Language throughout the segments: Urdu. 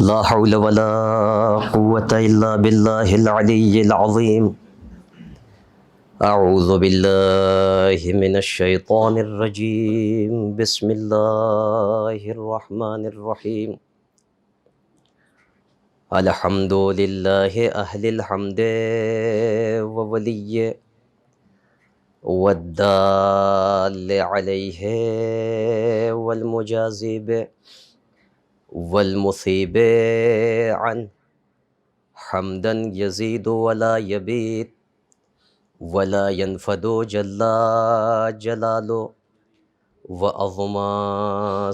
لا حول ولا قوة إلا بالله العلي العظيم. أعوذ بالله من الشيطان الرجيم. بسم الله الرحمن الرحيم. الحمد لله أهل الحمد وولي والدال عليه والمجازب والمثيب عنه حمدا يزيد ولا يبيد ولا ينفد جل جلاله وعظم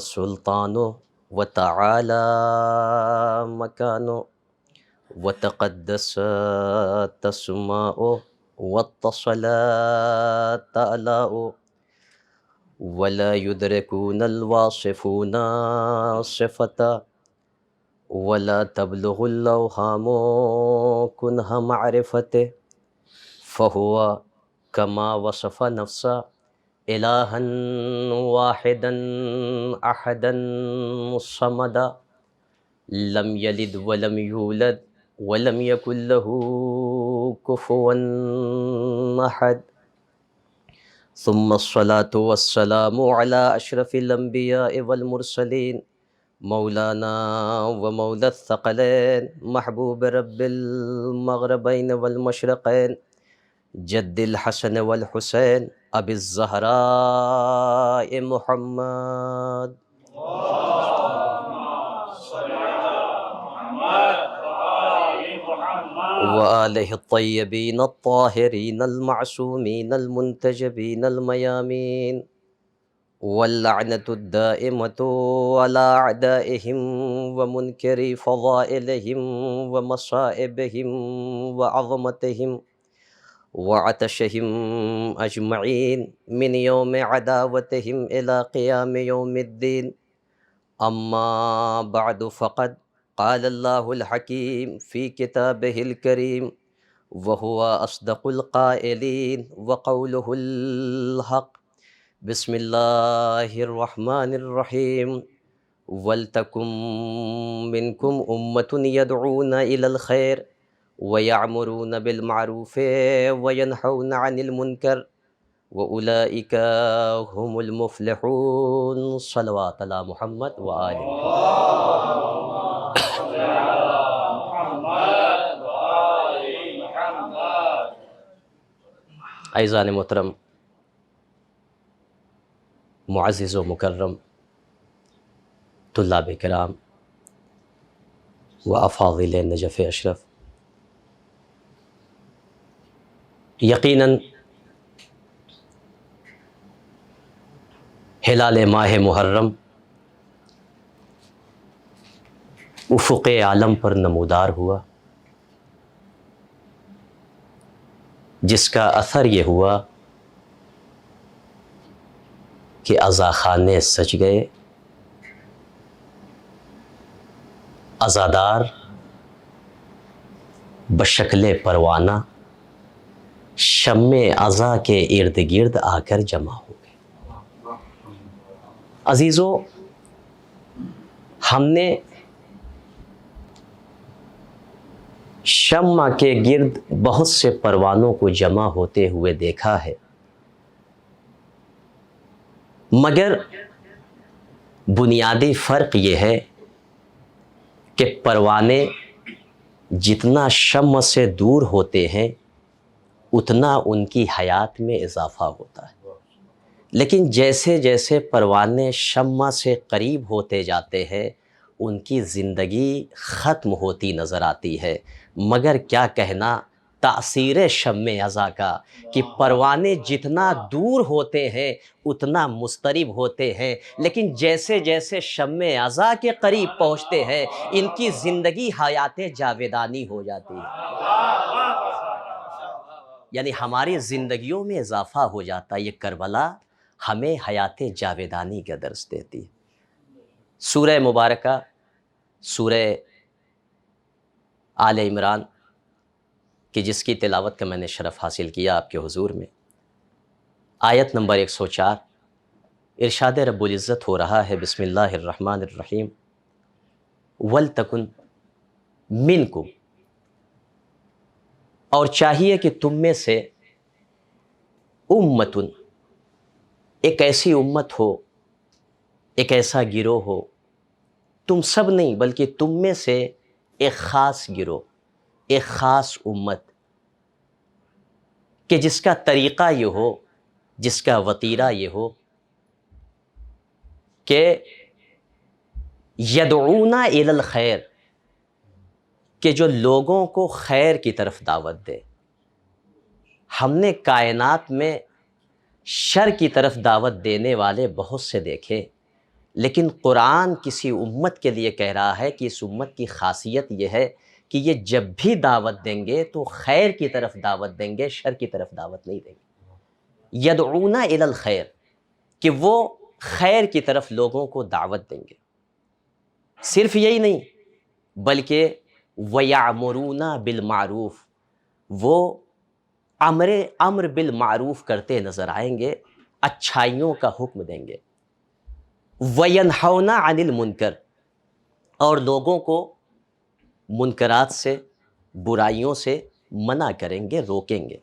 سلطانه وتعالى مكانه وتقدست أسماؤه واتصلت آلاؤه ولا يدركون الواصفون صفته ولا تبلغ الأوهام كنه معرفته فهو كما وصف نفسه إلها واحدا أحدا صمدا لم يلد ولم يولد ولم يكن له كفوا أحد. ثم الصلاة والسلام على أشرف الأنبياء والمرسلين مولانا ومولى الثقلين محبوب رب المغربين والمشرقين جد الحسن والحسين أبي الزهراء محمد وآله الطيبين الطاهرين المعصومين المنتجبين الميامين واللعنة الدائمة على أعدائهم ومنكر فضائلهم ومصائبهم وعظمتهم وعتشهم أجمعين من يوم عداوتهم إلى قيام يوم الدين. أما بعد فقد قال الله الحكيم في كتابه الكريم وهو أصدق القائلين وقوله الحق. بسم الله الرحمن الرحيم. ولتكن منكم أمة يدعون إلى الخير ويعمرون بالمعروف وينهون عن المنكر وأولئك هم المفلحون. صلوات على محمد وآلہ. عزیزان محترم، معزز و مکرم طلاب کرام و افاضل نجف اشرف، یقیناً ہلال ماہ محرم افق عالم پر نمودار ہوا، جس کا اثر یہ ہوا کہ عزاخانے سج گئے، عزادار بشکل پروانہ شمع عزا کے ارد گرد آ کر جمع ہو گئے۔ عزیزو، ہم نے شمع کے گرد بہت سے پروانوں کو جمع ہوتے ہوئے دیکھا ہے، مگر بنیادی فرق یہ ہے کہ پروانے جتنا شمع سے دور ہوتے ہیں اتنا ان کی حیات میں اضافہ ہوتا ہے، لیکن جیسے جیسے پروانے شمع سے قریب ہوتے جاتے ہیں ان کی زندگی ختم ہوتی نظر آتی ہے۔ مگر کیا کہنا تاثیر شمع عزا کا کہ پروانے جتنا دور ہوتے ہیں اتنا مضطرب ہوتے ہیں، لیکن جیسے جیسے شمع عزا کے قریب پہنچتے ہیں ان کی زندگی حیات جاویدانی ہو جاتی ہے، یعنی ہماری زندگیوں میں اضافہ ہو جاتا ہے۔ یہ کربلا ہمیں حیات جاویدانی کا درس دیتی ہے۔ سورہ مبارکہ سورہ آل عمران کہ جس کی تلاوت کا میں نے شرف حاصل کیا آپ کے حضور میں، آیت نمبر 104 ارشاد رب العزت ہو رہا ہے، بسم اللہ الرحمن الرحیم، وَلْتَكُنْ مِنْکُمْ، اور چاہیے کہ تم میں سے امتن، ایک ایسی امت ہو، ایک ایسا گروہ ہو، تم سب نہیں بلکہ تم میں سے ایک خاص گروہ، ایک خاص امت، کہ جس کا طریقہ یہ ہو، جس کا وتیرہ یہ ہو کہ یدعون الی الخیر، کہ جو لوگوں کو خیر کی طرف دعوت دے۔ ہم نے کائنات میں شر کی طرف دعوت دینے والے بہت سے دیکھے، لیکن قرآن کسی امت کے لیے کہہ رہا ہے کہ اس امت کی خاصیت یہ ہے کہ یہ جب بھی دعوت دیں گے تو خیر کی طرف دعوت دیں گے، شر کی طرف دعوت نہیں دیں گے۔ یدعون الی الخیر، کہ وہ خیر کی طرف لوگوں کو دعوت دیں گے۔ صرف یہی نہیں بلکہ وَيَعْمُرُونَ بِالْمَعْرُوفِ، وہ امر بالمعروف کرتے نظر آئیں گے، اچھائیوں کا حکم دیں گے۔ وَيَنْهَوْنَ عَنِ الْمُنْكَرِ، اور لوگوں کو منکرات سے، برائیوں سے منع کریں گے، روکیں گے۔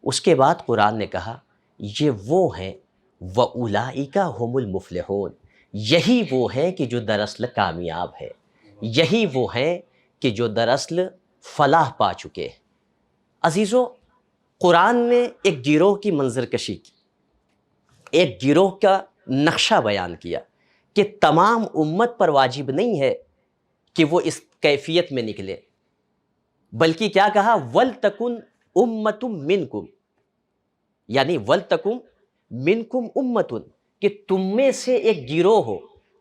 اس کے بعد قرآن نے کہا یہ وہ ہیں وَأُولَئِكَ هُمُ الْمُفْلِحُونَ، یہی وہ ہیں کہ جو دراصل کامیاب ہے، یہی وہ ہیں کہ جو دراصل فلاح پا چکے ہیں۔ عزیزو، قرآن نے ایک گروہ کی منظر کشی کی، ایک گروہ کا نقشہ بیان کیا کہ تمام امت پر واجب نہیں ہے کہ وہ اس کیفیت میں نکلے، بلکہ کیا کہا وَلْتَكُنْ أُمَّةٌ مِّنْكُمْ، یعنی وَلْتَكُنْ مِنْكُمْ أُمَّةٌ، کہ تم میں سے ایک گروہ ہو،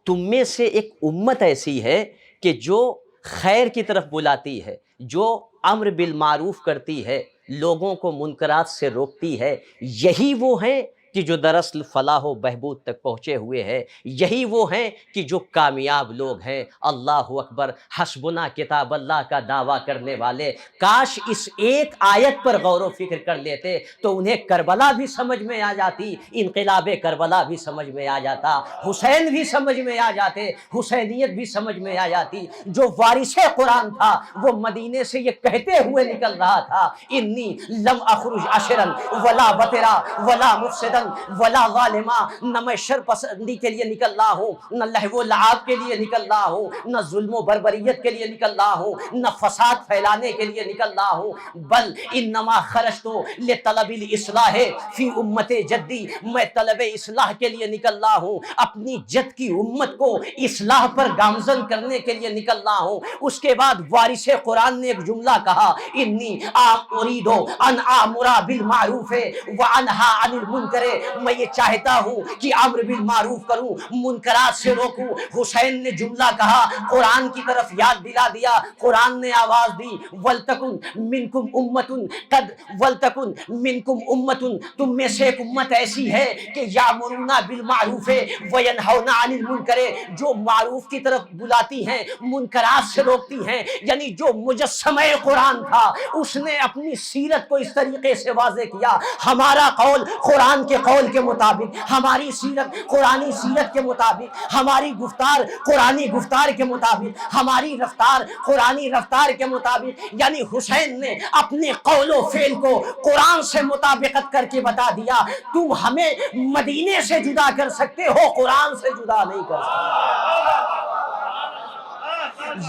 تم میں سے ایک امت ایسی ہے کہ جو خیر کی طرف بلاتی ہے، جو امر بالمعروف کرتی ہے، لوگوں کو منکرات سے روکتی ہے۔ یہی وہ ہیں کہ جو دراصل فلاح و بہبود تک پہنچے ہوئے ہیں، یہی وہ ہیں کہ جو کامیاب لوگ ہیں۔ اللہ اکبر، حسبنا کتاب اللہ کا دعویٰ کرنے والے کاش اس ایک آیت پر غور و فکر کر لیتے تو انہیں کربلا بھی سمجھ میں آ جاتی، انقلاب کربلا بھی سمجھ میں آ جاتا، حسین بھی سمجھ میں آ جاتے، حسینیت بھی سمجھ میں آ جاتی۔ جو وارث قرآن تھا وہ مدینے سے یہ کہتے ہوئے نکل رہا تھا انی لم اخرج عشرا ولا بطرا ولا مفسدا ولا ظالما، نہ میں شر پسندی کے لیے نکل رہا ہوں، نہ لہو و لعاب کے لیے نکل رہا ہوں، نہ ظلم و بربریت کے لیے نکل رہا ہوں، نہ فساد پھیلانے کے لیے نکل رہا ہوں، بل انما خرجت لطلب الاصلاح فی امت جدی، میں طلب اصلاح کے لیے نکل رہا ہوں، اپنی جد کی امت کو اصلاح پر گامزن کرنے کے لیے نکل رہا ہوں۔ اس کے بعد وارث قرآن نے ایک جملہ کہا انی اريد ان امر بالمعروف وانہا عن المنکر، میں یہ چاہتا ہوں کہ امر بالمعروف کروں، منکرات سے روکوں۔ حسین نے جملہ کہا، قرآن کی طرف یاد دلا دیا، قرآن نے آواز دی ولتکن منکم امتن قد ولتکن منکم امتن، تم میں سے ایک امت ایسی ہے کہ یامرون بالمعروف وینہون عن المنکر، جو معروف کی طرف بلاتی ہیں، منکرات سے روکتی ہیں۔ یعنی جو مجسمہ قرآن تھا اس نے اپنی سیرت کو اس طریقے سے واضح کیا، ہمارا قول قرآن کے قول کے مطابق، ہماری سیرت قرآنی سیرت کے مطابق، ہماری گفتار قرآنی گفتار کے مطابق، ہماری رفتار قرآنی رفتار کے مطابق۔ یعنی حسین نے اپنے قول و فعل کو قرآن سے مطابقت کر کے بتا دیا، تم ہمیں مدینے سے جدا کر سکتے ہو، قرآن سے جدا نہیں کر سکتے۔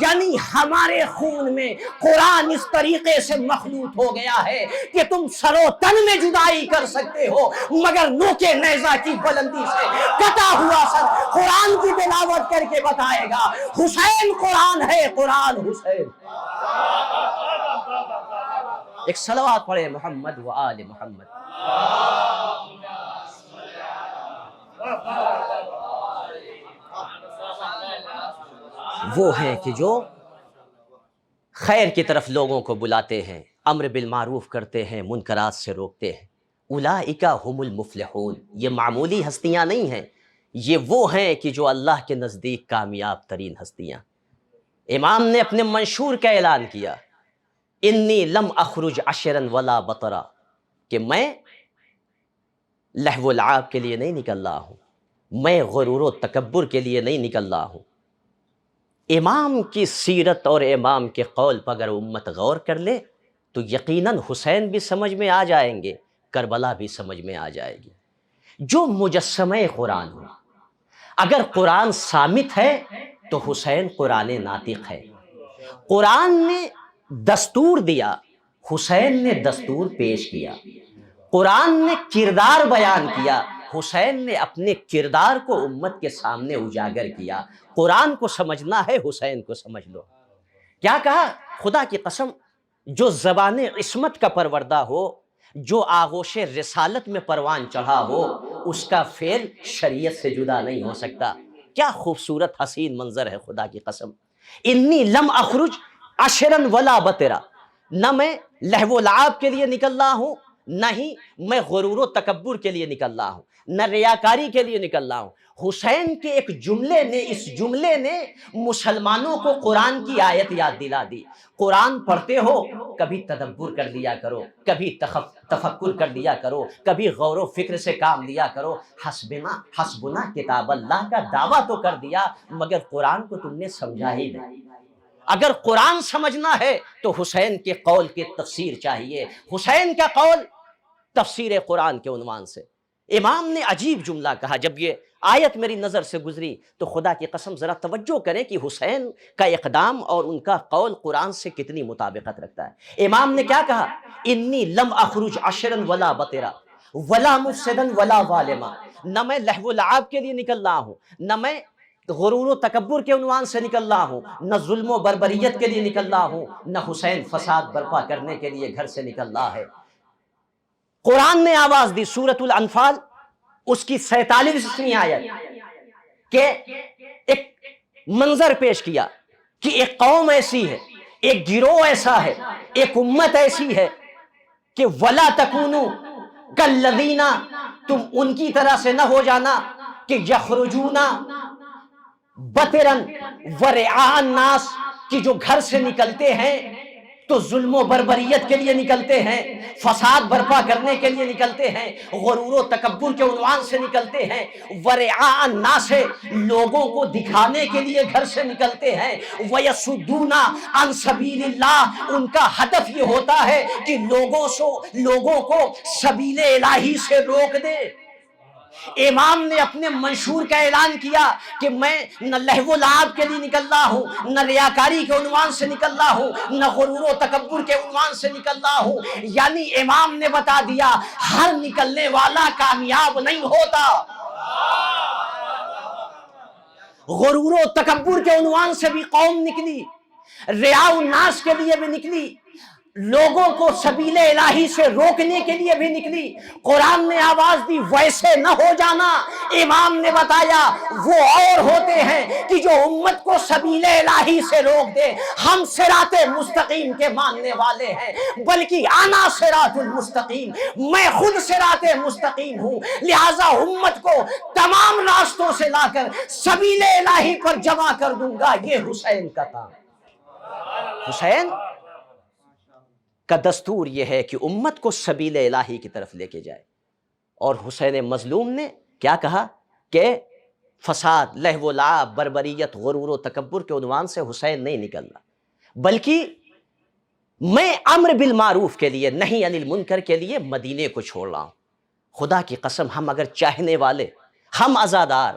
یعنی ہمارے خون میں قرآن اس طریقے سے مخلوط ہو گیا ہے کہ تم سر و تن میں جدائی کر سکتے ہو مگر نوک نیزہ کی بلندی سے کٹا ہوا سر قرآن کی تلاوت کر کے بتائے گا حسین قرآن ہے، قرآن حسین۔ ایک صلوات پڑھے محمد و آل محمد۔ وہ ہیں کہ جو خیر کی طرف لوگوں کو بلاتے ہیں، امر بالمعروف کرتے ہیں، منکرات سے روکتے ہیں۔ اولئک هم المفلحون، یہ معمولی ہستیاں نہیں ہیں، یہ وہ ہیں کہ جو اللہ کے نزدیک کامیاب ترین ہستیاں۔ امام نے اپنے منشور کا اعلان کیا، انی لم اخرج عشرا ولا بطرا، کہ میں لہو و لعاب کے لیے نہیں نکل رہا ہوں، میں غرور و تکبر کے لیے نہیں نکل رہا ہوں، امام کی سیرت اور امام کے قول پر اگر امت غور کر لے تو یقیناً حسین بھی سمجھ میں آ جائیں گے، کربلا بھی سمجھ میں آ جائے گی۔ جو مجسمہ قرآن ہو، اگر قرآن صامت ہے تو حسین قرآن ناطق ہے۔ قرآن نے دستور دیا، حسین نے دستور پیش کیا۔ قرآن نے کردار بیان کیا، حسین نے اپنے کردار کو امت کے سامنے اجاگر کیا۔ قرآن کو سمجھنا ہے، حسین کو سمجھ لو۔ کیا کہا؟ خدا کی قسم، جو زبان عصمت کا پروردہ ہو، جو آغوش رسالت میں پروان چڑھا ہو، اس کا فعل شریعت سے جدا نہیں ہو سکتا۔ کیا خوبصورت حسین منظر ہے، خدا کی قسم۔ انی لم اخرج عشرا ولا بطرا، نہ میں لہو و لعاب کے لیے نکل رہا ہوں، نہ ہی میں غرور و تکبر کے لیے نکل رہا ہوں، نہ ریاکاری کے لیے نکل رہا ہوں۔ حسین کے ایک جملے نے، اس جملے نے مسلمانوں کو قرآن کی آیت یاد دلا دی۔ قرآن پڑھتے ہو، کبھی تدبر کر لیا کرو، کبھی تفکر کر لیا کرو، کبھی غور و فکر سے کام لیا کرو۔ حسبنا کتاب اللہ کا دعویٰ تو کر دیا، مگر قرآن کو تم نے سمجھا ہی نہیں۔ اگر قرآن سمجھنا ہے تو حسین کے قول کی تفسیر چاہیے۔ حسین کا قول تفسیر قرآن کے عنوان سے۔ امام نے عجیب جملہ کہا، جب یہ آیت میری نظر سے گزری تو خدا کی قسم ذرا توجہ کریں کہ حسین کا اقدام اور ان کا قول قرآن سے کتنی مطابقت رکھتا ہے۔ امام نے کیا کہا؟ انی لم اخرج عشرا ولا بطرا ولا مفسدا ولا ظالما، نہ میں لہو و لعاب کے لیے نکل رہا ہوں، نہ میں غرور و تکبر کے عنوان سے نکل رہا ہوں، نہ ظلم و بربریت کے لیے نکل رہا ہوں، نہ حسین فساد برپا کرنے کے لیے گھر سے نکل رہا ہے۔ قرآن نے آواز دی، سورۃ الانفال اس کی 47ویں آیت، کہ ایک منظر پیش کیا کہ ایک قوم ایسی ہے، ایک گروہ ایسا ہے، ایک امت ایسی ہے کہ وَلَا تَكُونُوا كَالَّذِينَ، تم ان کی طرح سے نہ ہو جانا کہ یخرجون بطرا ورعاء الناس، کہ جو گھر سے نکلتے ہیں تو ظلم و بربریت کے لیے نکلتے ہیں، فساد برپا کرنے کے لیے نکلتے ہیں، غرور و تکبر کے عنوان سے نکلتے ہیں، ورعاء الناس، لوگوں کو دکھانے کے لیے گھر سے نکلتے ہیں، وَيَصُدُّونَ عَن سَبِيلِ اللَّهِ، ان کا ہدف یہ ہوتا ہے کہ لوگوں کو سبیل الہی سے روک دے۔ امام نے اپنے منشور کا اعلان کیا کہ میں نہ لہو و لعاب کے لیے نکل رہا ہوں، نہ ریاکاری کے عنوان سے نکل رہا ہوں، نہ غرور و تکبر کے عنوان سے نکل رہا ہوں۔ یعنی امام نے بتا دیا ہر نکلنے والا کامیاب نہیں ہوتا۔ غرور و تکبر کے عنوان سے بھی قوم نکلی، رعاء الناس کے لیے بھی نکلی، لوگوں کو سبیل الہی سے روکنے کے لیے بھی نکلی۔ قرآن نے آواز دی ویسے نہ ہو جانا۔ امام نے بتایا وہ اور ہوتے ہیں کہ جو امت کو سبیل الہی سے روک دے۔ ہم صراط مستقیم کے ماننے والے ہیں، بلکہ انا صراط المستقیم، میں خود صراط مستقیم ہوں، لہذا امت کو تمام راستوں سے لا کر سبیل الہی پر جمع کر دوں گا۔ یہ حسین کا کام۔ حسین کا دستور یہ ہے کہ امت کو سبیل الہی کی طرف لے کے جائے۔ اور حسین مظلوم نے کیا کہا کہ فساد، لہو و لعاب، بربریت، غرور و تکبر کے عنوان سے حسین نہیں نکلنا، بلکہ میں امر بالمعروف کے لیے، نہی عن المنکر کے لیے مدینے کو چھوڑ رہا ہوں۔ خدا کی قسم، ہم اگر چاہنے والے، ہم عزادار،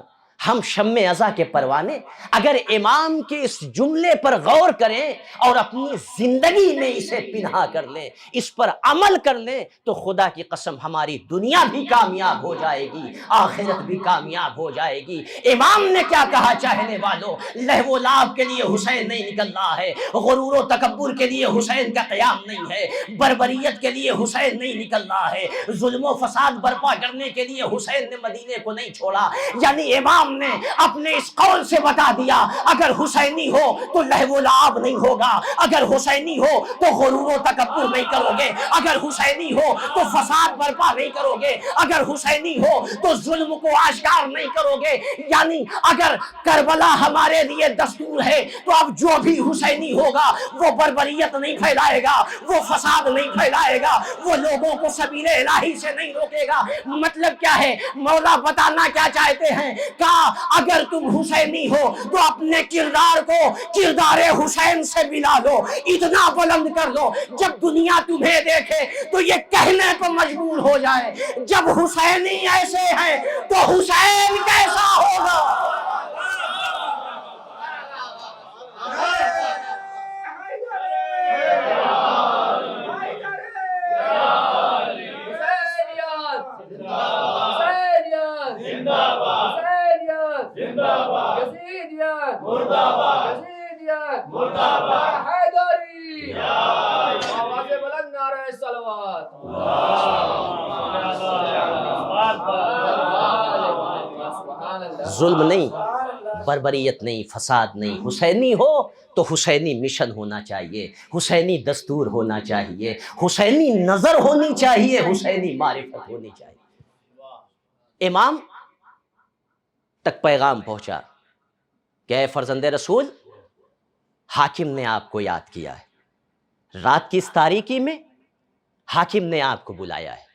ہم شمع عزا کے پروانے، اگر امام کے اس جملے پر غور کریں اور اپنی زندگی میں اسے پنہا کر لیں، اس پر عمل کر لیں، تو خدا کی قسم ہماری دنیا بھی کامیاب ہو جائے گی، آخرت بھی کامیاب ہو جائے گی۔ امام نے کیا کہا؟ چاہنے والوں، لہو و لعاب کے لیے حسین نہیں نکل رہا ہے، غرور و تکبر کے لیے حسین کا قیام نہیں ہے، بربریت کے لیے حسین نہیں نکل رہا ہے، ظلم و فساد برپا کرنے کے لیے حسین نے مدینے کو نہیں چھوڑا۔ یعنی امام نے اپنے اس قول سے بتا دیا اگر حسینی ہو تو لہو و لعاب نہیں ہوگا، اگر حسینی ہو تو غرور و تکبر نہیں کرو گے، اگر حسینی ہو تو فساد برپا نہیں کرو گے، اگر حسینی ہو تو ظلم کو آشکار نہیں کرو گے۔ یعنی اگر کربلا ہمارے لیے دستور ہے تو اب جو بھی حسینی ہوگا وہ بربریت نہیں پھیلائے گا، وہ فساد نہیں پھیلائے گا، وہ لوگوں کو سبیل الہی سے نہیں روکے گا۔ مطلب کیا ہے؟ مولا بتانا کیا چاہتے ہیں؟ اگر تم حسینی ہو تو اپنے کردار کو کردار حسین سے ملا لو، اتنا بلند کر لو جب دنیا تمہیں دیکھے تو یہ کہنے کو مجبور ہو جائے جب حسینی ایسے ہیں تو حسین کیسا ہوگا۔ ظلم نہیں، بربریت نہیں، فساد نہیں، حسینی ہو تو حسینی مشن ہونا چاہیے، حسینی دستور ہونا چاہیے، حسینی نظر ہونی چاہیے، حسینی معرفت ہونی چاہیے۔ امام تک پیغام پہنچا کہ اے فرزند رسول، حاکم نے آپ کو یاد کیا ہے، رات کی اس تاریکی میں حاکم نے آپ کو بلایا ہے۔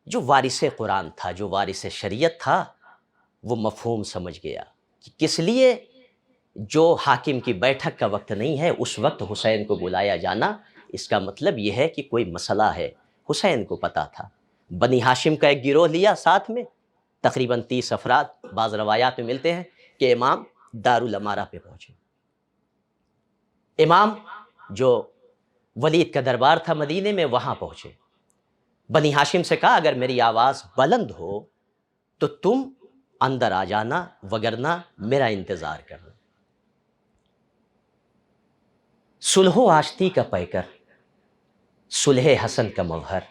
جو وارث قرآن تھا، جو وارث شریعت تھا، وہ مفہوم سمجھ گیا کہ کس لیے جو حاکم کی بیٹھک کا وقت نہیں ہے اس وقت حسین کو بلایا جانا۔ اس کا مطلب یہ ہے کہ کوئی مسئلہ ہے، حسین کو پتا تھا۔ بنی ہاشم کا ایک گروہ لیا ساتھ میں، تقریباً 30 افراد، بعض روایات میں ملتے ہیں کہ امام دارالامارہ پہ پہنچے۔ امام جو ولید کا دربار تھا مدینے میں، وہاں پہنچے۔ بنی ہاشم سے کہا اگر میری آواز بلند ہو تو تم اندر آ جانا، وگرنہ میرا انتظار کرنا۔ صلح و آشتی کا پیکر، صلح حسن کا مظہر،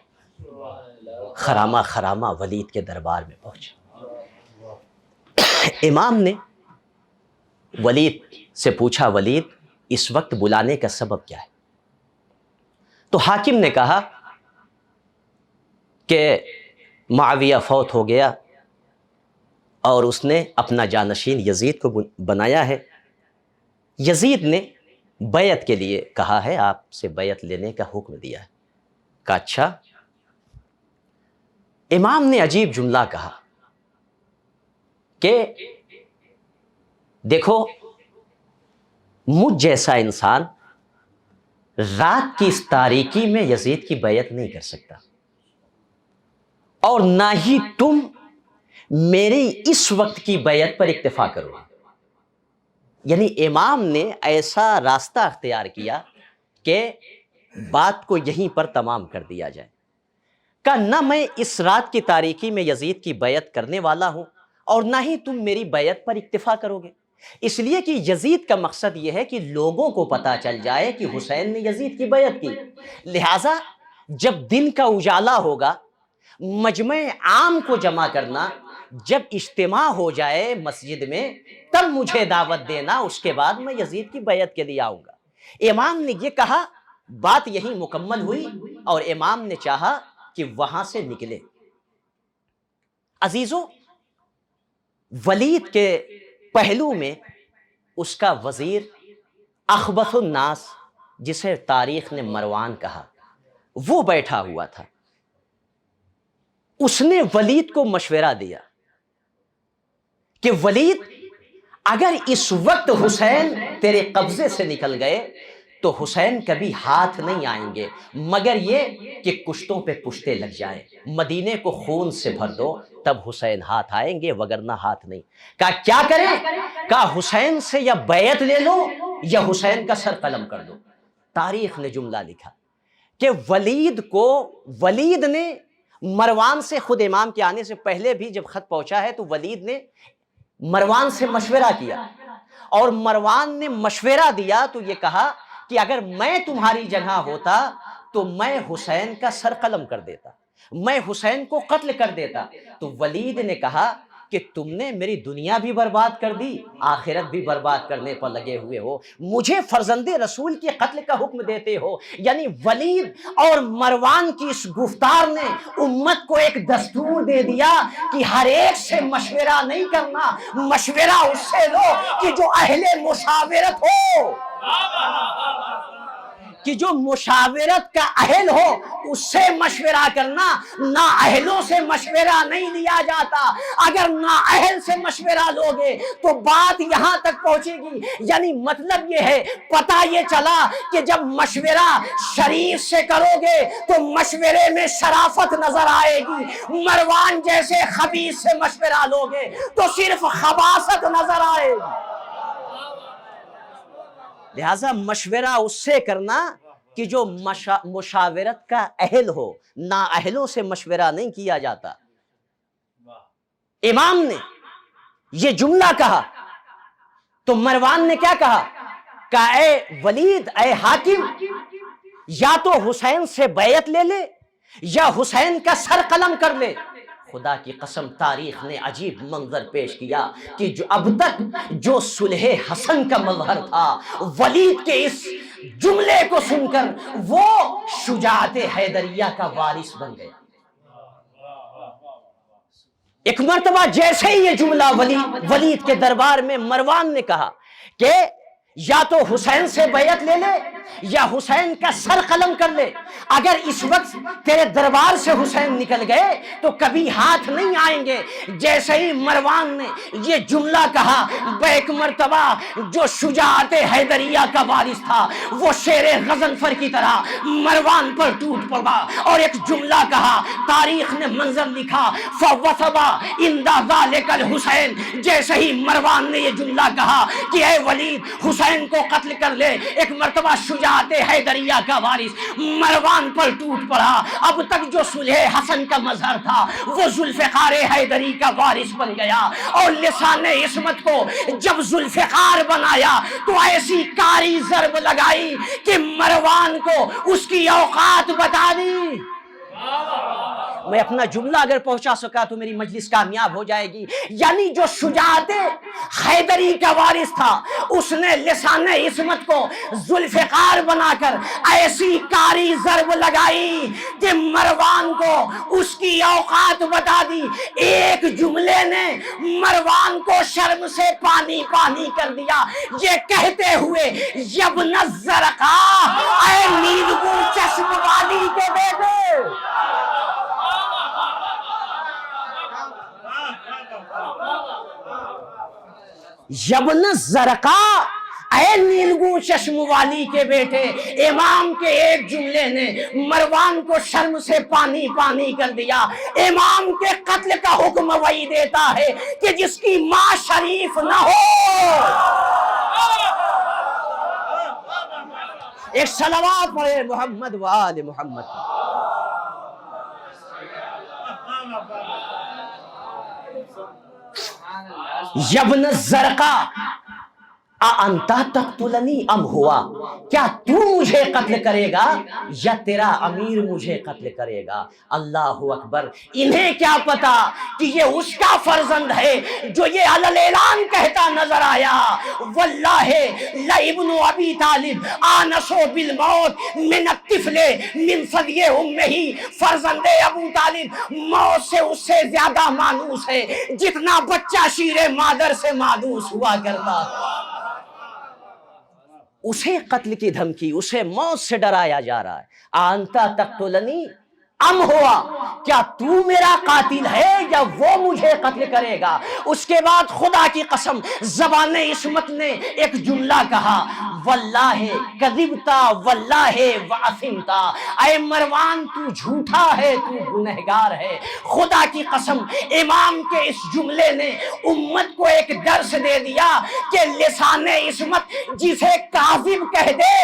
خرامہ خرامہ ولید کے دربار میں پہنچا۔ امام نے ولید سے پوچھا ولید اس وقت بلانے کا سبب کیا ہے؟ تو حاکم نے کہا کہ معاویہ فوت ہو گیا اور اس نے اپنا جانشین یزید کو بنایا ہے۔ یزید نے بیعت کے لیے کہا ہے، آپ سے بیعت لینے کا حکم دیا ہے۔ کہا اچھا۔ امام نے عجیب جملہ کہا کہ دیکھو مجھ جیسا انسان رات کی اس تاریکی میں یزید کی بیعت نہیں کر سکتا، اور نہ ہی تم میری اس وقت کی بیعت پر اکتفا کرو۔ یعنی امام نے ایسا راستہ اختیار کیا کہ بات کو یہیں پر تمام کر دیا جائے۔ کہ نہ میں اس رات کی تاریکی میں یزید کی بیعت کرنے والا ہوں، اور نہ ہی تم میری بیعت پر اکتفا کرو گے، اس لیے کہ یزید کا مقصد یہ ہے کہ لوگوں کو پتا چل جائے کہ حسین نے یزید کی بیعت کی۔ لہٰذا جب دن کا اجالا ہوگا، مجمع عام کو جمع کرنا، جب اجتماع ہو جائے مسجد میں تب مجھے دعوت دینا، اس کے بعد میں یزید کی بیعت کے لیے آؤں گا۔ امام نے یہ کہا، بات یہی مکمل ہوئی اور امام نے چاہا کہ وہاں سے نکلے۔ عزیزو، ولید کے پہلو میں اس کا وزیر اخبث الناس، جسے تاریخ نے مروان کہا، وہ بیٹھا ہوا تھا۔ اس نے ولید کو مشورہ دیا کہ ولید، اگر اس وقت حسین تیرے قبضے سے نکل گئے تو حسین کبھی ہاتھ نہیں آئیں گے، مگر یہ کہ کشتوں پہ پشتے لگ جائیں، مدینے کو خون سے بھر دو، تب حسین ہاتھ آئیں گے، وگرنہ ہاتھ نہیں۔ کہا کیا کریں؟ کہا حسین سے یا بیعت لے لو یا حسین کا سر قلم کر دو۔ تاریخ نے جملہ لکھا کہ ولید نے مروان سے، خود امام کے آنے سے پہلے بھی جب خط پہنچا ہے تو ولید نے مروان سے مشورہ کیا، اور مروان نے مشورہ دیا تو یہ کہا کہ اگر میں تمہاری جگہ ہوتا تو میں حسین کا سر قلم کر دیتا، میں حسین کو قتل کر دیتا۔ تو ولید نے کہا کہ تم نے میری دنیا بھی برباد کر دی، آخرت بھی برباد کرنے پر لگے ہوئے ہو، مجھے فرزند رسول کے قتل کا حکم دیتے ہو۔ یعنی ولید اور مروان کی اس گفتار نے امت کو ایک دستور دے دیا کہ ہر ایک سے مشورہ نہیں کرنا، مشورہ اس سے لو کہ جو اہل مشاورت ہو، کہ جو مشاورت کا اہل ہو اس سے مشورہ کرنا، نااہلوں سے مشورہ نہیں لیا جاتا۔ اگر نااہل سے مشورہ لوگے تو بات یہاں تک پہنچے گی، یعنی مطلب یہ ہے، پتہ یہ چلا کہ جب مشورہ شریف سے کرو گے تو مشورے میں شرافت نظر آئے گی، مروان جیسے خبیث سے مشورہ لوگے تو صرف خباثت نظر آئے گی۔ لہذا مشورہ اس سے کرنا کہ جو مشاورت کا اہل ہو، نااہلوں سے مشورہ نہیں کیا جاتا۔ امام نے یہ جملہ کہا تو مروان نے کیا کہا؟ کہا اے ولید، اے حاکم، یا تو حسین سے بیعت لے لے یا حسین کا سر قلم کر لے۔ خدا کی قسم تاریخ نے عجیب منظر پیش کیا کہ جو اب تک جو صلح حسن کا مظہر تھا، ولید کے اس جملے کو سن کر وہ شجاعت حیدریہ کا وارث بن گیا۔ ایک مرتبہ جیسے ہی یہ جملہ ولید کے دربار میں مروان نے کہا کہ یا تو حسین سے بیعت لے لے یا حسین کا سر قلم کر لے، اگر اس وقت تیرے دربار سے حسین نکل گئے تو کبھی ہاتھ نہیں آئیں گے۔ جیسے ہی مروان نے یہ جملہ کہا، بیک مرتبہ جو شجاعت حیدریہ کا وارث تھا وہ شیر غضنفر کی طرح مروان پر ٹوٹ پڑا اور ایک جملہ کہا۔ تاریخ نے منظر لکھا، فوثبا اندہ ذالک الحسین۔ جیسے ہی مروان نے یہ جملہ کہا کہ اے ولید حسین کو قتل کر لے، ایک مرتبہ شجاعت حیدریہ کا وارث مروان پر ٹوٹ پڑا۔ اب تک جو صلح حسن کا مظہر تھا وہ ذوالفقار حیدری کا وارث بن گیا، اور لسان عصمت کو جب ذوالفقار بنایا تو ایسی کاری ضرب لگائی کہ مروان کو اس کی اوقات بتا دی۔ میں اپنا جملہ اگر پہنچا سکا تو میری مجلس کامیاب ہو جائے گی۔ یعنی جو شجاعت حیدری کا وارث تھا اس نے لسان عصمت کو ذوالفقار بنا کر ایسی کاری ضرب لگائی کہ مروان کو اس کی اوقات بتا دی۔ ایک جملے نے مروان کو شرم سے پانی پانی کر دیا، یہ کہتے ہوئے یبن الزرقاء، اے نیلگون چشم والی کے بیٹے، یبن الزرقاء، اے نیلگون چشم والی کے بیٹے۔ امام کے ایک جملے نے مروان کو شرم سے پانی پانی کر دیا۔ امام کے قتل کا حکم وہی دیتا ہے کہ جس کی ماں شریف نہ ہو۔ ایک صلوات پڑھے محمد و آل محمد۔ یبن الزرقاء اَأَنْتَ تَقْتُلَنِي ام ہوا، کیا تو مجھے قتل کرے گا یا تیرا امیر مجھے قتل کرے گا؟ اللہ اکبر۔ انہیں کیا پتا کہ یہ اس کا فرزند ہے جو یہ علی اعلان کہتا نظر آیا، واللہ لابن ابی طالب آنس بالموت من الطفل من ثدی امہ۔ فرزند ابو طالب موت سے اس سے زیادہ مانوس ہے جتنا بچہ شیر مادر سے مانوس ہوا کرتا۔ اسے قتل کی دھمکی، اسے موت سے ڈرایا جا رہا ہے۔ انتا تقتلنی ام ہوا، کیا تو میرا قاتل ہے یا وہ مجھے قتل کرے گا؟ اس کے بعد خدا کی قسم زبان عصمت نے ایک جملہ کہا، واللہ کذبتا واللہ واثمتا۔ اے مروان تو جھوٹا ہے، تو گنہگار ہے۔ خدا کی قسم امام کے اس جملے نے امت کو ایک درس دے دیا کہ لسان عصمت جسے کاذب کہہ دے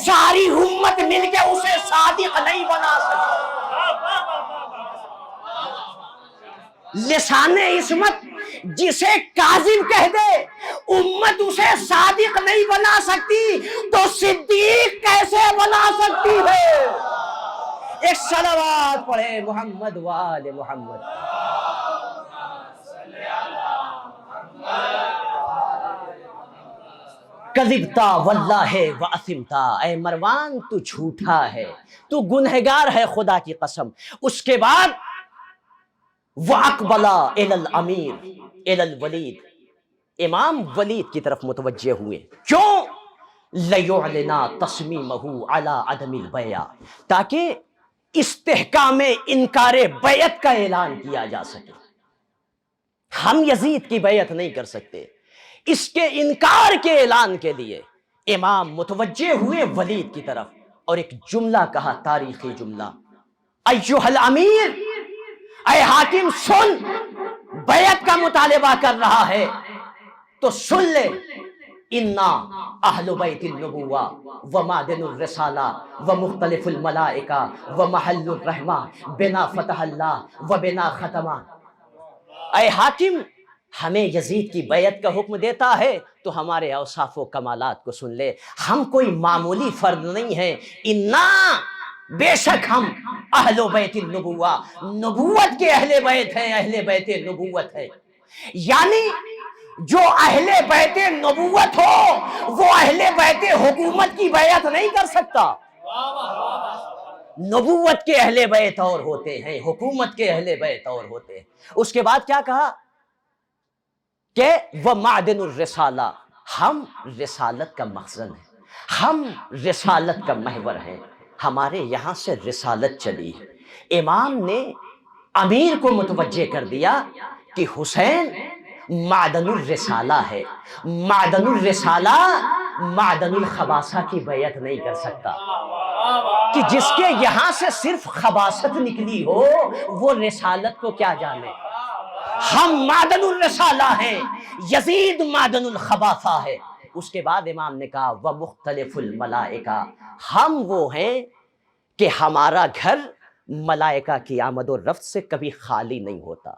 ساری امت مل کے اسے صادق نہیں بنا سکتی۔ لسان عصمت جسے کاذب کہہ دے امت اسے صادق نہیں بنا سکتی تو صدیق کیسے بنا سکتی ہے؟ ایک صلوات پڑھے محمد و آل محمد۔ کذبتا واللہ واثمتا، اے مروان تو جھوٹا ہے، تو گنہگار ہے خدا کی قسم۔ اس کے بعد وَأَقْبَلَ إِلَى الْأَمِيرِ إِلَى الْوَلِيدِ، امام ولید کی طرف متوجہ ہوئے۔ کیوں؟ لیعلنا تصمیمہ علی عدم البیع، تاکہ استحکام انکار بیعت کا اعلان کیا جا سکے۔ ہم یزید کی بیعت نہیں کر سکتے، اس کے انکار کے اعلان کے لیے امام متوجہ ہوئے ولید کی طرف اور ایک جملہ کہا، تاریخی جملہ، ایھا الامیر، اے حاکم سن، بیعت کا مطالبہ کر رہا ہے تو سن لے، انا اہل بیت النبوہ ومعدن الرسالہ ومختلف الملائکہ ومحل الرحمہ بنا فتح اللہ وبنا ختمہ۔ اے حاکم، ہمیں یزید کی بیعت کا حکم دیتا ہے تو ہمارے اوصاف و کمالات کو سن لے، ہم کوئی معمولی فرد نہیں ہیں، انا، بے شک ہم اہل بیت النبوہ، نبوت کے اہل بیت ہیں، اہل بیت نبوت ہے، یعنی جو اہل بیت نبوت ہو وہ اہل بیت حکومت کی بیعت نہیں کر سکتا۔ نبوت کے اہل بیت اور ہوتے ہیں، حکومت کے اہل بیت اور ہوتے ہیں۔ اس کے بعد کیا کہا کہ وہ معدن الرسالہ، ہم رسالت کا مخزن ہیں، ہم رسالت کا محور ہیں، ہمارے یہاں سے رسالت چلی ہے۔ امام نے امیر کو متوجہ کر دیا کہ حسین معدن الرسالہ ہے، معدن الرسالہ معدن الخباثہ کی بیعت نہیں کر سکتا، کہ جس کے یہاں سے صرف خباثت نکلی ہو وہ رسالت کو کیا جانے۔ ہم معدن الرسالہ ہیں، یزید معدن الخباثہ ہے۔ اس کے بعد امام نے کہا ومختلف الملائکہ، ہم وہ ہیں کہ ہمارا گھر ملائکہ کی آمد و رفت سے کبھی خالی نہیں ہوتا،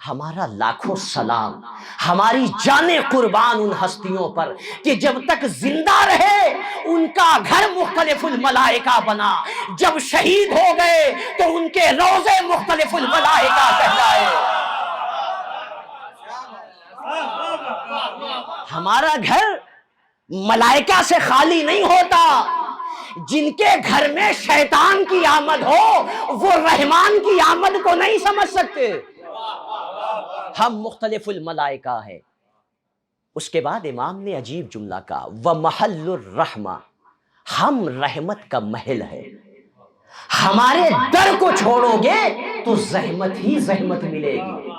ہمارا لاکھوں سلام، ہماری جانیں قربان ان ہستیوں پر کہ جب تک زندہ رہے ان کا گھر مختلف الملائکہ بنا، جب شہید ہو گئے تو ان کے روضے مختلف الملائکہ کہلائے۔ ہمارا گھر ملائکہ سے خالی نہیں ہوتا، جن کے گھر میں شیطان کی آمد ہو وہ رحمان کی آمد کو نہیں سمجھ سکتے۔ ہم مختلف الملائکہ ہیں۔ اس کے بعد امام نے عجیب جملہ کہا ومحل الرحمہ، ہم رحمت کا محل ہے، ہمارے در کو چھوڑو گے تو زحمت ہی زحمت ملے گی۔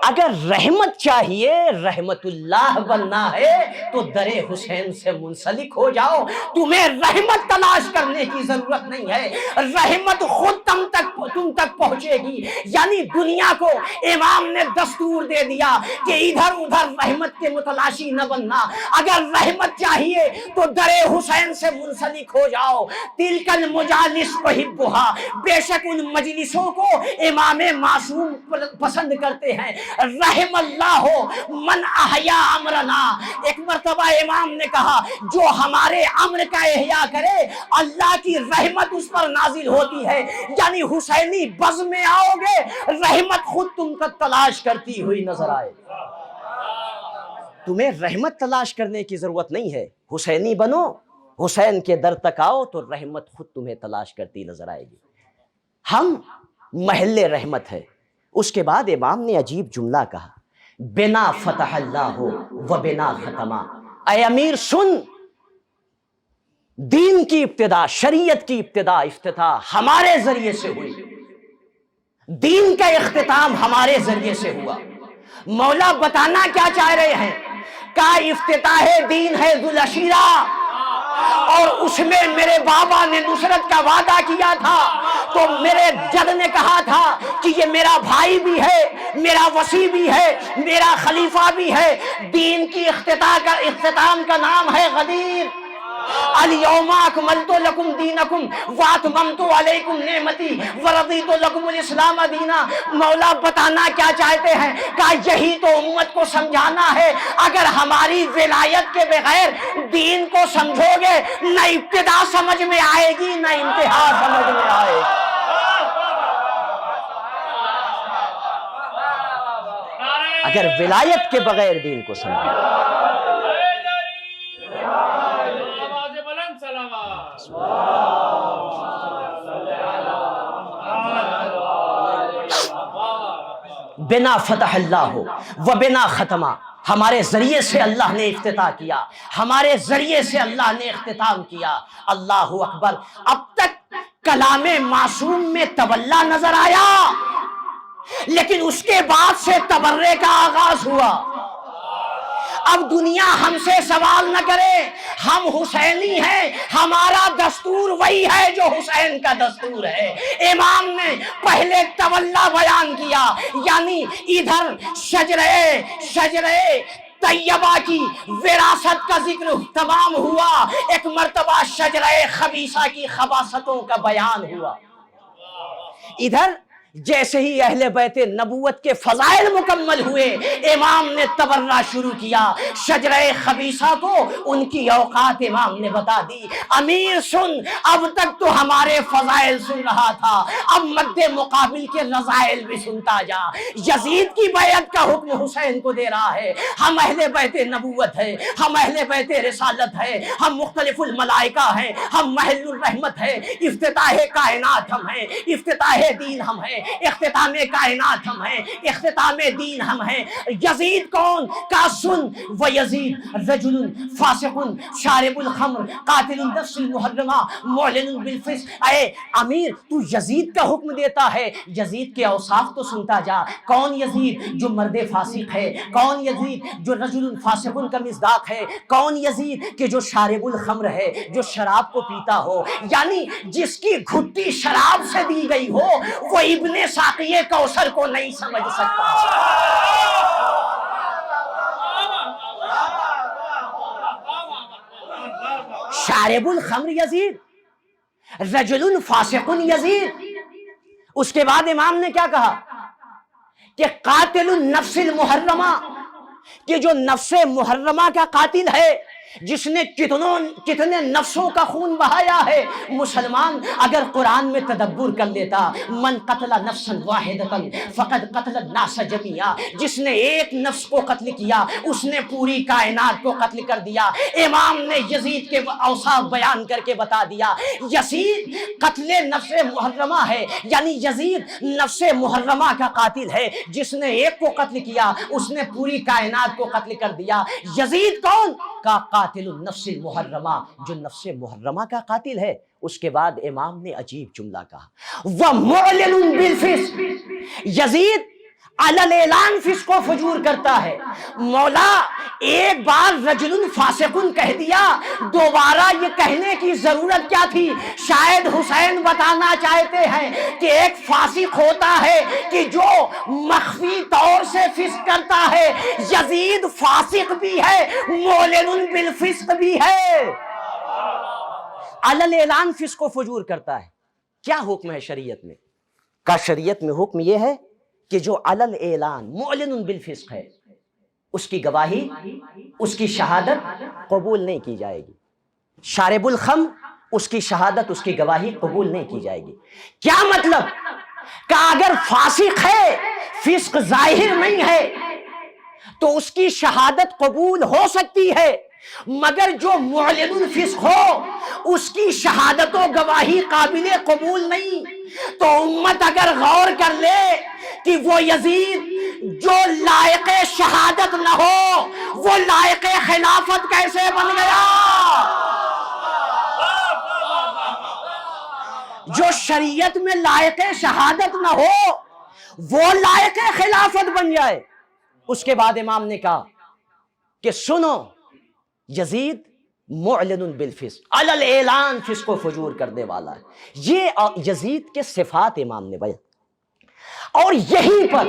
اگر رحمت چاہیے، رحمت اللہ بننا ہے تو در حسین سے منسلک ہو جاؤ، تمہیں رحمت تلاش کرنے کی ضرورت نہیں ہے، رحمت خود تم تک پہنچے گی۔ یعنی دنیا کو امام نے دستور دے دیا کہ ادھر ادھر رحمت کے متلاشی نہ بننا، اگر رحمت چاہیے تو در حسین سے منسلک ہو جاؤ۔ تلک المجالس احبھا، بے شک ان مجلسوں کو امام معصوم پسند کرتے ہیں۔ رحم اللہ من احیا امرنا، ایک مرتبہ امام نے کہا جو ہمارے امر کا احیا کرے اللہ کی رحمت اس پر نازل ہوتی ہے۔ یعنی حسینی بز میں آؤ گے رحمت خود تم تک تلاش کرتی ہوئی نظر آئے۔ تمہیں رحمت تلاش کرنے کی ضرورت نہیں ہے، حسینی بنو، حسین کے در تک آؤ تو رحمت خود تمہیں تلاش کرتی نظر آئے گی۔ ہم محل رحمت ہے۔ اس کے بعد امام نے عجیب جملہ کہا بنا فتح اللہ و بنا ختمہ، اے امیر سن، دین کی ابتدا، شریعت کی ابتدا، افتتاح ہمارے ذریعے سے ہوئی، دین کا اختتام ہمارے ذریعے سے ہوا۔ مولا بتانا کیا چاہ رہے ہیں؟ کا افتتاح دین ہے ذوالعشیرہ، اور اس میں میرے بابا نے نصرت کا وعدہ کیا تھا، تو میرے جد نے کہا تھا کہ یہ میرا بھائی بھی ہے، میرا وصی بھی ہے، میرا خلیفہ بھی ہے۔ دین کی اختتام کا نام ہے غدیر۔ الیوم اکملت لکم دینکم واتممت علیکم نعمتی ورضیت لکم الاسلام دینا۔ مولا بتانا کیا چاہتے ہیں؟ کہ یہی تو امت کو سمجھانا ہے، اگر ہماری ولایت کے بغیر دین کو سمجھو گے نہ ابتدا سمجھ میں آئے گی نہ انتہا سمجھ میں آئے گی۔ اگر ولایت کے بغیر دین کو سمجھو، بنا فتح اللہ و بنا ختمہ، ہمارے ذریعے سے اللہ نے افتتاح کیا، ہمارے ذریعے سے اللہ نے اختتام کیا۔ اللہ اکبر۔ اب تک کلام معصوم میں تولا نظر آیا، لیکن اس کے بعد سے تبرے کا آغاز ہوا۔ اب دنیا ہم سے سوال نہ کرے، ہم حسینی ہیں، ہمارا دستور وہی ہے جو حسین کا دستور ہے۔ امام نے پہلے تولا بیان کیا، یعنی ادھر شجرے طیبہ کی وراثت کا ذکر تمام ہوا، ایک مرتبہ شجرہ خبیثہ کی خباثتوں کا بیان ہوا۔ ادھر جیسے ہی اہل بیت نبوت کے فضائل مکمل ہوئے، امام نے تبرہ شروع کیا، شجرہ خبیثہ کو ان کی اوقات امام نے بتا دی۔ امیر سن، اب تک تو ہمارے فضائل سن رہا تھا، اب مد مقابل کے رذائل بھی سنتا جا۔ یزید کی بیعت کا حکم حسین کو دے رہا ہے۔ ہم اہل بیت نبوت ہے، ہم اہل بیت رسالت ہے، ہم مختلف الملائکہ ہیں، ہم محل الرحمت ہے، افتتاح کائنات ہم ہیں، افتتاح دین ہم ہیں، اختتام کائنات ہم ہیں، اختتام دین ہم ہیں۔ یزید کون؟ کا سن و یزید رجل فاسق شارب الخمر قاتل النفس المحرمہ معلن بالفسق۔ اے امیر، تو یزید کا حکم دیتا ہے، یزید کے اوصاف تو سنتا جا۔ کون یزید؟ جو مرد فاسق ہے۔ کون یزید؟ جو رجل فاسق کا مصداق ہے۔ کون یزید؟ کہ جو شارب الخمر ہے، جو شراب کو پیتا ہو، یعنی جس کی گھٹی شراب سے دی گئی ہو، وہ ابن ساقی کوثر کو نہیں سمجھ سکتا۔ شارب الخمر یزید، رجل فاسق یزید۔ اس کے بعد امام نے کیا کہا کہ قاتل النفس المحرمہ، کہ جو نفس محرمہ کا قاتل ہے، جس نے کتنے نفسوں کا خون بہایا ہے۔ مسلمان اگر قرآن میں تدبر کر لیتا، من قتل نفسا واحدۃ فقد قتل الناس جميعا، جس نے ایک نفس کو قتل کیا اس نے پوری کائنات کو قتل کر دیا۔ امام نے یزید کے اوصاف بیان کر کے بتا دیا، یزید قتل نفس محرمہ ہے، یعنی یزید نفس محرمہ کا قاتل ہے، جس نے ایک کو قتل کیا اس نے پوری کائنات کو قتل کر دیا۔ یزید کون؟ کا قاتل النفس المحرمہ، جو نفس محرمہ کا قاتل ہے۔ اس کے بعد امام نے عجیب جملہ کہا، وَمُعْلِنٌ بِالْفِسْقِ، یزید علی الاعلان فسق و فجور کرتا ہے۔ مولا ایک بار رجل فاسق کہہ دیا، دوبارہ یہ کہنے کی ضرورت کیا تھی؟ شاید حسین بتانا چاہتے ہیں کہ ایک فاسق ہوتا ہے کہ جو مخفی طور سے فسق کرتا ہے، یزید فاسق بھی ہے، معلن بالفسق بھی ہے، علی الاعلان فسق و فجور کرتا ہے۔ کیا حکم ہے شریعت میں؟ کا شریعت میں حکم یہ ہے کہ جو علی الاعلان معلن بالفسق ہے، اس کی گواہی، اس کی شہادت قبول نہیں کی جائے گی۔ شارب الخمر، اس کی شہادت، اس کی گواہی قبول نہیں کی جائے گی۔ کیا مطلب؟ کہ اگر فاسق ہے، فسق ظاہر نہیں ہے، تو اس کی شہادت قبول ہو سکتی ہے، مگر جو معلن الفسق ہو اس کی شہادت و گواہی قابل قبول نہیں۔ تو امت اگر غور کر لے کہ وہ یزید جو لائق شہادت نہ ہو، وہ لائق خلافت کیسے بن گیا؟ جو شریعت میں لائق شہادت نہ ہو وہ لائق خلافت بن جائے۔ اس کے بعد امام نے کہا کہ سنو، یزید معلن بالفسق، علی الاعلان فسق و فجور کرنے والا ہے۔ یہ یزید کے صفات امام نے بیان، اور یہیں پر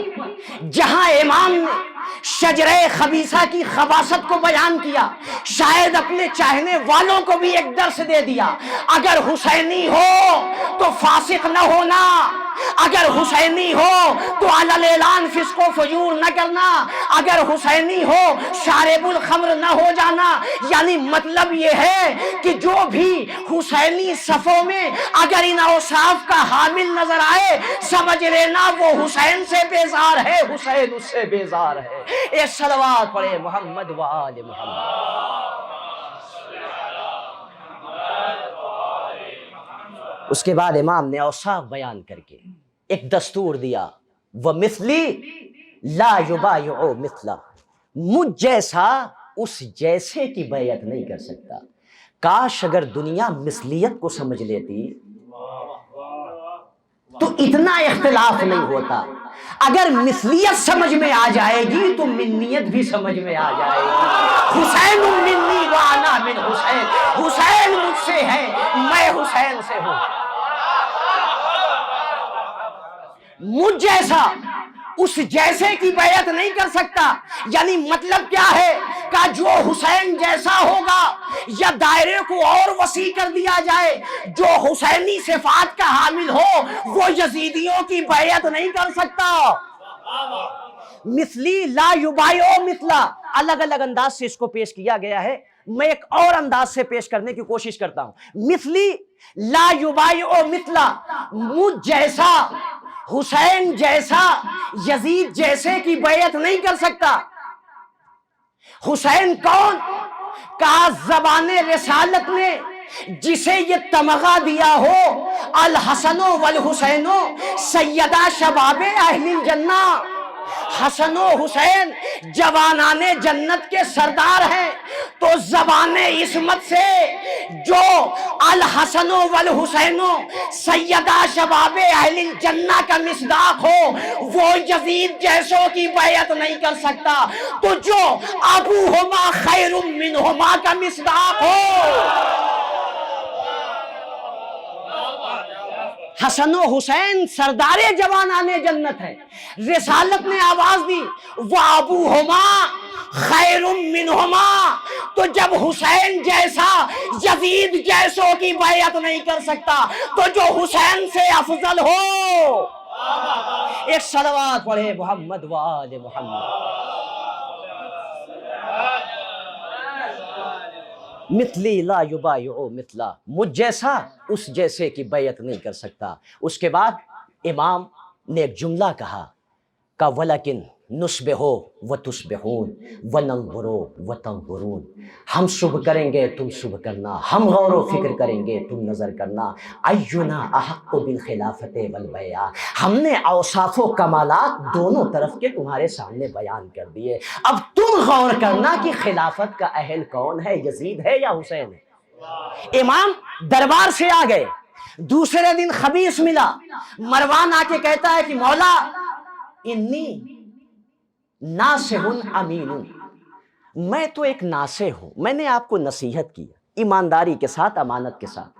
جہاں امام نے شجرہ خبیثہ کی خباثت کو بیان کیا، شاید اپنے چاہنے والوں کو بھی ایک درس دے دیا۔ اگر حسینی ہو تو فاسق نہ ہونا، اگر حسینی ہو تو علی الاعلان فسق و فجور نہ کرنا، اگر حسینی ہو شارب الخمر نہ ہو جانا۔ یعنی مطلب یہ ہے کہ جو بھی حسینی صفوں میں اگر ان اوصاف کا حامل نظر آئے، سمجھ لینا وہ حسین سے بیزار ہے، حسین اس سے بیزار ہے۔ اے صلوات پڑھے محمد و آل محمد۔ اس کے بعد امام نے اوصاف بیان کر کے ایک دستور دیا، وَمِثْلِي لَا يُبَايِعُ مِثْلَهُ، مجھ جیسا اس جیسے کی بیعت نہیں کر سکتا۔ کاش اگر دنیا مثلیت کو سمجھ لیتی تو اتنا اختلاف نہیں ہوتا۔ اگر مثلیت سمجھ میں آ جائے گی تو منیت بھی سمجھ میں آ جائے گی۔ حسین منی وانا من حسین، حسین مجھ سے ہے میں حسین سے ہوں۔ مجھ جیسا اس جیسے کی بیعت نہیں کر سکتا، یعنی مطلب کیا ہے کہ جو حسین جیسا ہوگا، یا دائرے کو اور وسیع کر دیا جائے، جو حسینی صفات کا حامل ہو وہ یزیدیوں کی بیعت نہیں کر سکتا۔ مثلی لا یبایع مثلا، الگ الگ انداز سے اس کو پیش کیا گیا ہے، میں ایک اور انداز سے پیش کرنے کی کوشش کرتا ہوں۔ مثلی لا یبایع مثلا، مجھ جیسا حسین جیسا یزید جیسے کی بیعت نہیں کر سکتا۔ حسین کون؟ کہا زبان رسالت نے جسے یہ تمغہ دیا ہو، الحسن والحسین سیدہ شباب اہل الجنہ، حسن و حسین جوانان جنت کے سردار ہیں، تو زبان عصمت سے جو الحسن والحسین سیدہ شباب اہل الجنہ کا مصداق ہو وہ یزید جیسوں کی بیعت نہیں کر سکتا، تو جو ابوہما خیر منہما کا مصداق ہو۔ حسن و حسین سردار جوانان جنت ہے، رسالت نے آواز دی وَأَبُوهُمَا خَيْرٌ مِّنْهُمَا، تو جب حسین جیسا یزید جیسوں کی بیعت نہیں کر سکتا تو جو حسین سے افضل ہو۔ ایک صلوات پڑھے محمد وآل محمد۔ مثلی لا یبایع مثلا، مجھ جیسا اس جیسے کی بیعت نہیں کر سکتا۔ اس کے بعد امام نے ایک جملہ کہا کہ وَلَكِن نُصْبِحُ وَتُصْبِحُونَ وَنَنظُرُ وَتَنظُرُونَ، ہم صبح کریں گے تم صبح کرنا، ہم غور و فکر کریں گے تم نظر کرنا۔ اینا احق بالخلافت والبیع، ہم نے اوصاف و کمالات دونوں طرف کے تمہارے سامنے بیان کر دیے، اب تم غور کرنا کہ خلافت کا اہل کون ہے، یزید ہے یا حسین ہے۔ امام دربار سے آ گئے، دوسرے دن خبیث ملا، مروان آ کے کہتا ہے کہ مولا انی ناصح امین، میں تو ایک ناصح ہوں، میں نے آپ کو نصیحت کی ایمانداری کے ساتھ، امانت کے ساتھ۔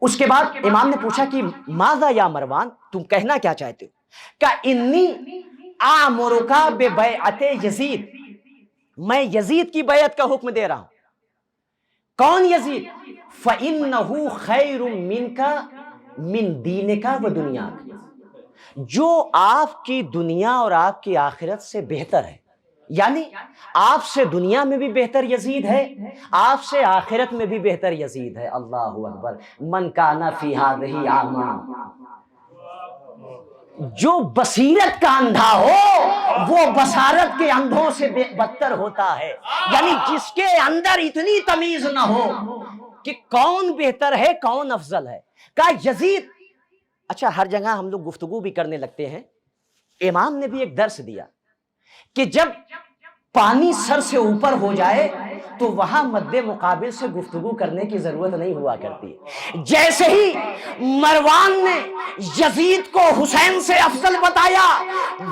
اس کے بعد امام نے پوچھا کہ ماذا یا مروان، تم کہنا کیا چاہتے ہو؟ کہ انی آمرک ببیعت یزید، میں یزید کی بیعت کا حکم دے رہا ہوں۔ کون یزید؟ فَإِنَّهُ خَيْرٌ مِّنْكَ مِنْ دِينِكَ وَدُنْيَاكَ، جو آپ کی دنیا اور آپ کی آخرت سے بہتر ہے، یعنی آپ سے دنیا میں بھی بہتر یزید ہے، آپ سے آخرت میں بھی بہتر یزید ہے۔ اللہ اکبر۔ من کان فی ہذہ اعمی، جو بصیرت کا اندھا ہو وہ بصارت کے اندھوں سے بدتر ہوتا ہے، یعنی جس کے اندر اتنی تمیز نہ ہو کہ کون بہتر ہے کون افضل ہے۔ کہا یزید، اچھا ہر جگہ ہم لوگ گفتگو بھی کرنے لگتے ہیں، امام نے بھی ایک درس دیا کہ جب پانی سر سے اوپر ہو جائے تو وہاں مد مقابل سے گفتگو کرنے کی ضرورت نہیں ہوا کرتی۔ جیسے ہی مروان نے یزید کو حسین سے افضل بتایا،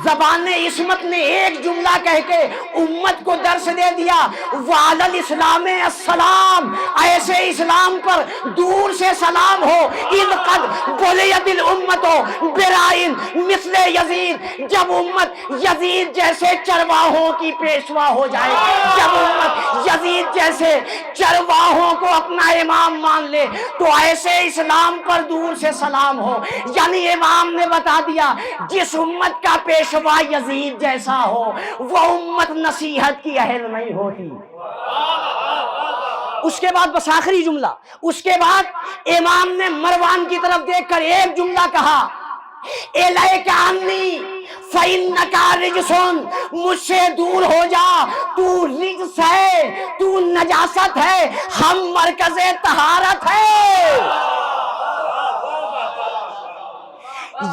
زبان عصمت نے ایک جملہ کہہ کے امت کو درس دے دیا، وعلی الاسلام السلام، ایسے اسلام پر دور سے سلام ہو، اذ قد بلیت الامت برائن مثل یزید، جب امت یزید جیسے چرواہوں کی پیشوا ہو جائے، جب امت یزید جیسے چرواہوں کو اپنا امام مان لے تو ایسے اسلام پر دور سے سلام ہو۔ یعنی امام نے بتا دیا جس امت کا پیشوا یزید جیسا ہو وہ امت نصیحت کی اہل نہیں ہوتی۔ اس کے بعد بس آخری جملہ، اس کے بعد امام نے مروان کی طرف دیکھ کر ایک جملہ کہا، الیک عنی فإنک رجس، مجھ سے دور ہو جا، تو رجس ہے، تو نجاست ہے، ہم مرکز طہارت ہے۔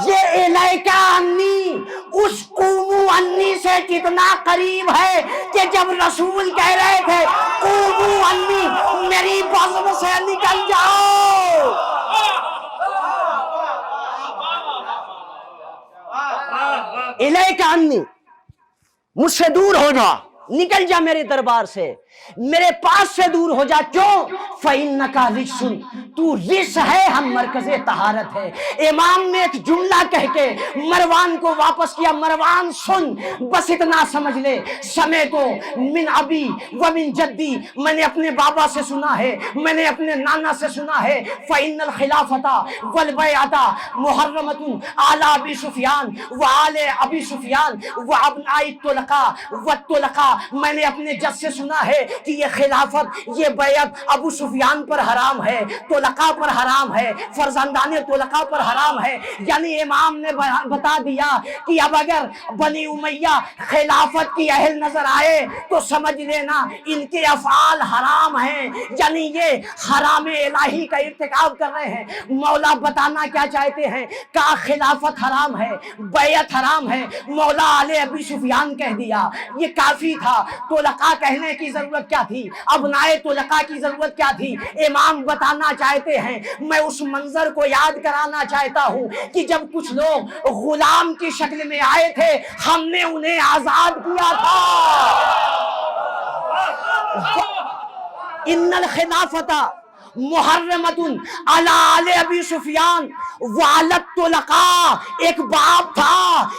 یہ الیک عنی انی، اس قومو انی سے کتنا قریب ہے کہ جب رسول کہہ رہے تھے قومو انی، میری بزم سے نکل جاؤ، الیک انی، مجھ سے دور ہو جا، نکل جا میرے دربار سے، میرے پاس سے دور ہو جا۔ کیوں؟ فَإِنَّكَ رِجْسٌ، تو رجس ہے، ہم مرکز طہارت ہے۔ امام نے ایک جملہ کہہ کے مروان کو واپس کیا، مروان سن، بس اتنا سمجھ لے، سمیتو من ابی ومن جدی، میں نے اپنے بابا سے سنا ہے، میں نے اپنے نانا سے سنا ہے، فَإِنَّ الْخِلَافَةَ وَالْبَيْعَةَ مُحَرَّمَةٌ عَلَى أَبِي سفیان وعلى أبي سفیان وأبناء الطلقاء والطلقاء، میں نے اپنے جد سے سنا ہے کہ یہ خلافت، یہ بیعت ابو سفیان پر حرام ہے، طلقاء پر حرام ہے، فرزندان طلقاء پر حرام ہے۔ یعنی امام نے بتا دیا کہ اب اگر بنی امیہ خلافت کی اہل نظر آئے تو سمجھ لینا ان کے افعال حرام ہیں، یعنی یہ حرام الہی کا ارتکاب کر رہے ہیں۔ مولا بتانا کیا چاہتے ہیں؟ کہ خلافت حرام ہے، بیعت حرام ہے، مولا علی ابی سفیان کہہ دیا، یہ کافی تھا۔ طلقاء کہنے کی ضرورت کیا تھی؟ ابناء طلقاء کی ضرورت کیا تھی؟ امام بتانا چاہتے ہیں، میں اس منظر کو یاد کرانا چاہتا ہوں کہ جب کچھ لوگ غلام کی شکل میں آئے تھے، ہم نے انہیں آزاد کیا تھا۔ ان الخلافۃ محرمۃ علی آل ابی سفیان وعلی الطلقاء، ایک باپ تھا،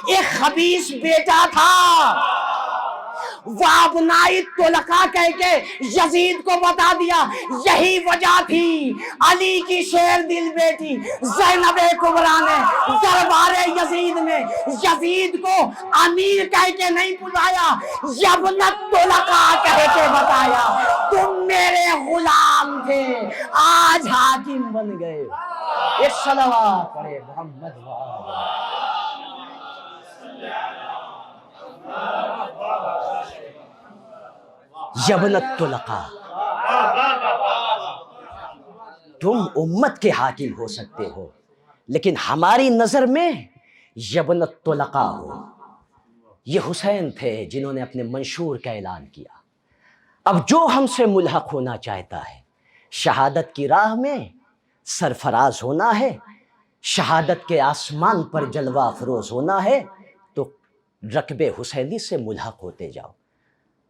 ایک خبیث بیٹا تھا، وابناء الطلقاء کہہ کے یزید کو بتا دیا۔ یہی وجہ تھی علی کی شیر دل بیٹی زینب کبریٰ نے دربار یزید میں یزید کو امیر کہہ کے نہیں بلایا، یبن الطلقاء کہہ کے بتایا، تم میرے غلام تھے، آج حاکم بن گئے۔ ایک صلوات پڑھے محمد یبن الطلقاء، تم امت کے حاکم ہو سکتے ہو لیکن ہماری نظر میں یبن الطلقاء ہو۔ یہ حسین تھے جنہوں نے اپنے منشور کا اعلان کیا۔ اب جو ہم سے ملحق ہونا چاہتا ہے، شہادت کی راہ میں سرفراز ہونا ہے، شہادت کے آسمان پر جلوہ افروز ہونا ہے، تو رکب حسینی سے ملحق ہوتے جاؤ۔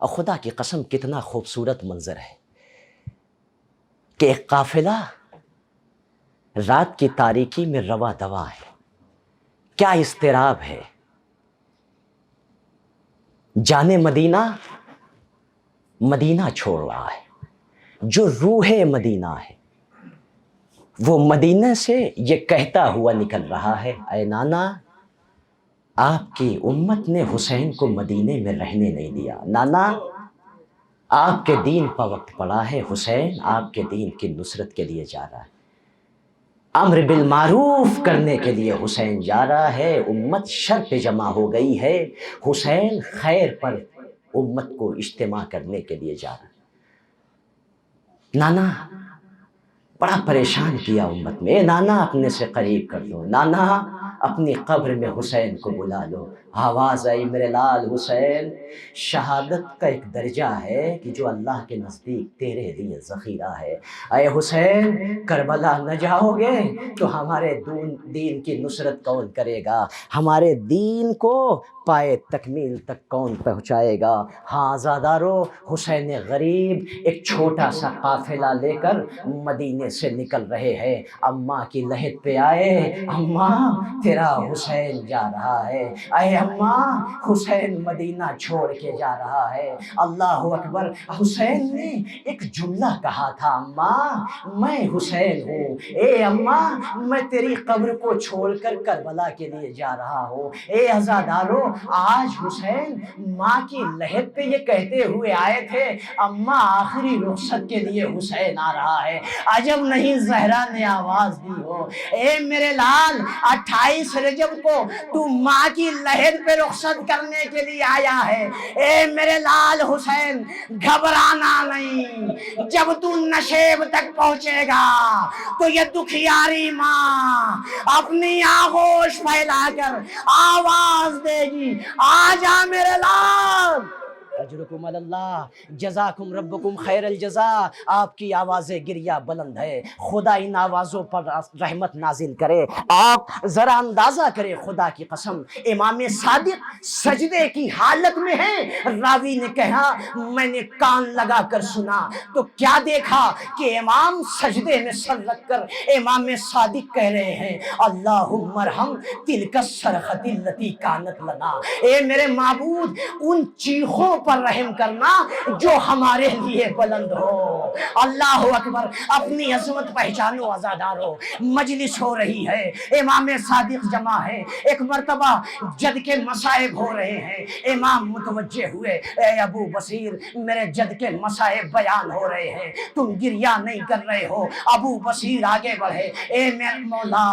اور خدا کی قسم کتنا خوبصورت منظر ہے کہ ایک قافلہ رات کی تاریکی میں رواں دواں ہے، کیا اضطراب ہے۔ جانے مدینہ مدینہ چھوڑ رہا ہے، جو روح مدینہ ہے وہ مدینہ سے یہ کہتا ہوا نکل رہا ہے، اے نانا، آپ کی امت نے حسین کو مدینے میں رہنے نہیں دیا، نانا آپ کے دین پر وقت پڑا ہے، حسین آپ کے دین کی نصرت کے لیے جا رہا ہے، امر بالمعروف کرنے کے لیے حسین جا رہا ہے، امت شر پہ جمع ہو گئی ہے، حسین خیر پر امت کو اجتماع کرنے کے لیے جا رہا ہے۔ نانا بڑا پریشان کیا امت میں، اے نانا اپنے سے قریب کر لو، نانا اپنی قبر میں حسین کو بلا لو۔ آواز آئی، میرے لال حسین، شہادت کا ایک درجہ ہے کہ جو اللہ کے نزدیک تیرے لیے ذخیرہ ہے۔ اے حسین، کربلا نہ جاؤ گے تو ہمارے دین کی نصرت کون کرے گا؟ ہمارے دین کو پائے تکمیل تک کون پہنچائے گا؟ ہاں عزادارو، حسین غریب ایک چھوٹا سا قافلہ لے کر مدینے سے نکل رہے ہیں، اماں کی لحد پہ آئے، اماں تیرا حسین جا رہا ہے، اے اماں حسین مدینہ چھوڑ کے جا رہا ہے۔ اللہ اکبر، حسین نے ایک جملہ کہا تھا، اماں میں حسین ہوں، اے اماں میں تیری قبر کو چھوڑ کر کربلا کے لیے جا رہا ہوں۔ اے عزادارو، آج حسین ماں کی لحد پہ یہ کہتے ہوئے آئے تھے، اماں آخری رخصت کے لیے حسین آ رہا ہے۔ عجب نہیں زہرا نے آواز دی ہو، اے میرے لال 28 28 رجب کو تو ماں کی لہر پہ رخصت کرنے کے لیے آیا ہے۔ اے میرے لال حسین گھبرانا نہیں، جب تو نشیب تک پہنچے گا تو یہ دکھیاری ماں اپنی آغوش پھیلا کر آواز دے گی، آ جا میرے لال۔ اجرکم اللہ، جزاکم ربکم خیر الجزا۔ آپ کی آواز گریہ بلند ہے، خدا ان آوازوں پر رحمت نازل کرے۔ آپ ذرا اندازہ کرے، خدا کی قسم امام صادق سجدے کی حالت میں ہیں۔ راوی نے کہا میں نے کان لگا کر سنا تو کیا دیکھا کہ امام سجدے میں سر رکھ کر امام صادق کہہ رہے ہیں اللہم ارحم تلک الصرخۃ التی کانت لنا، اے میرے معبود ان چیخوں پر رحم کرنا جو ہمارے لیے بلند ہو۔ اللہ اکبر، اپنی عظمت پہچانو عزادارو، مجلس ہو رہی ہے، امام صادق جمع ہے، ایک مرتبہ جد کے مصائب ہو رہے ہیں، امام متوجہ ہوئے، اے ابو بصیر میرے جد کے مصائب بیان ہو رہے ہیں، تم گریہ نہیں کر رہے ہو۔ ابو بصیر آگے بڑھے، اے میرے مولا،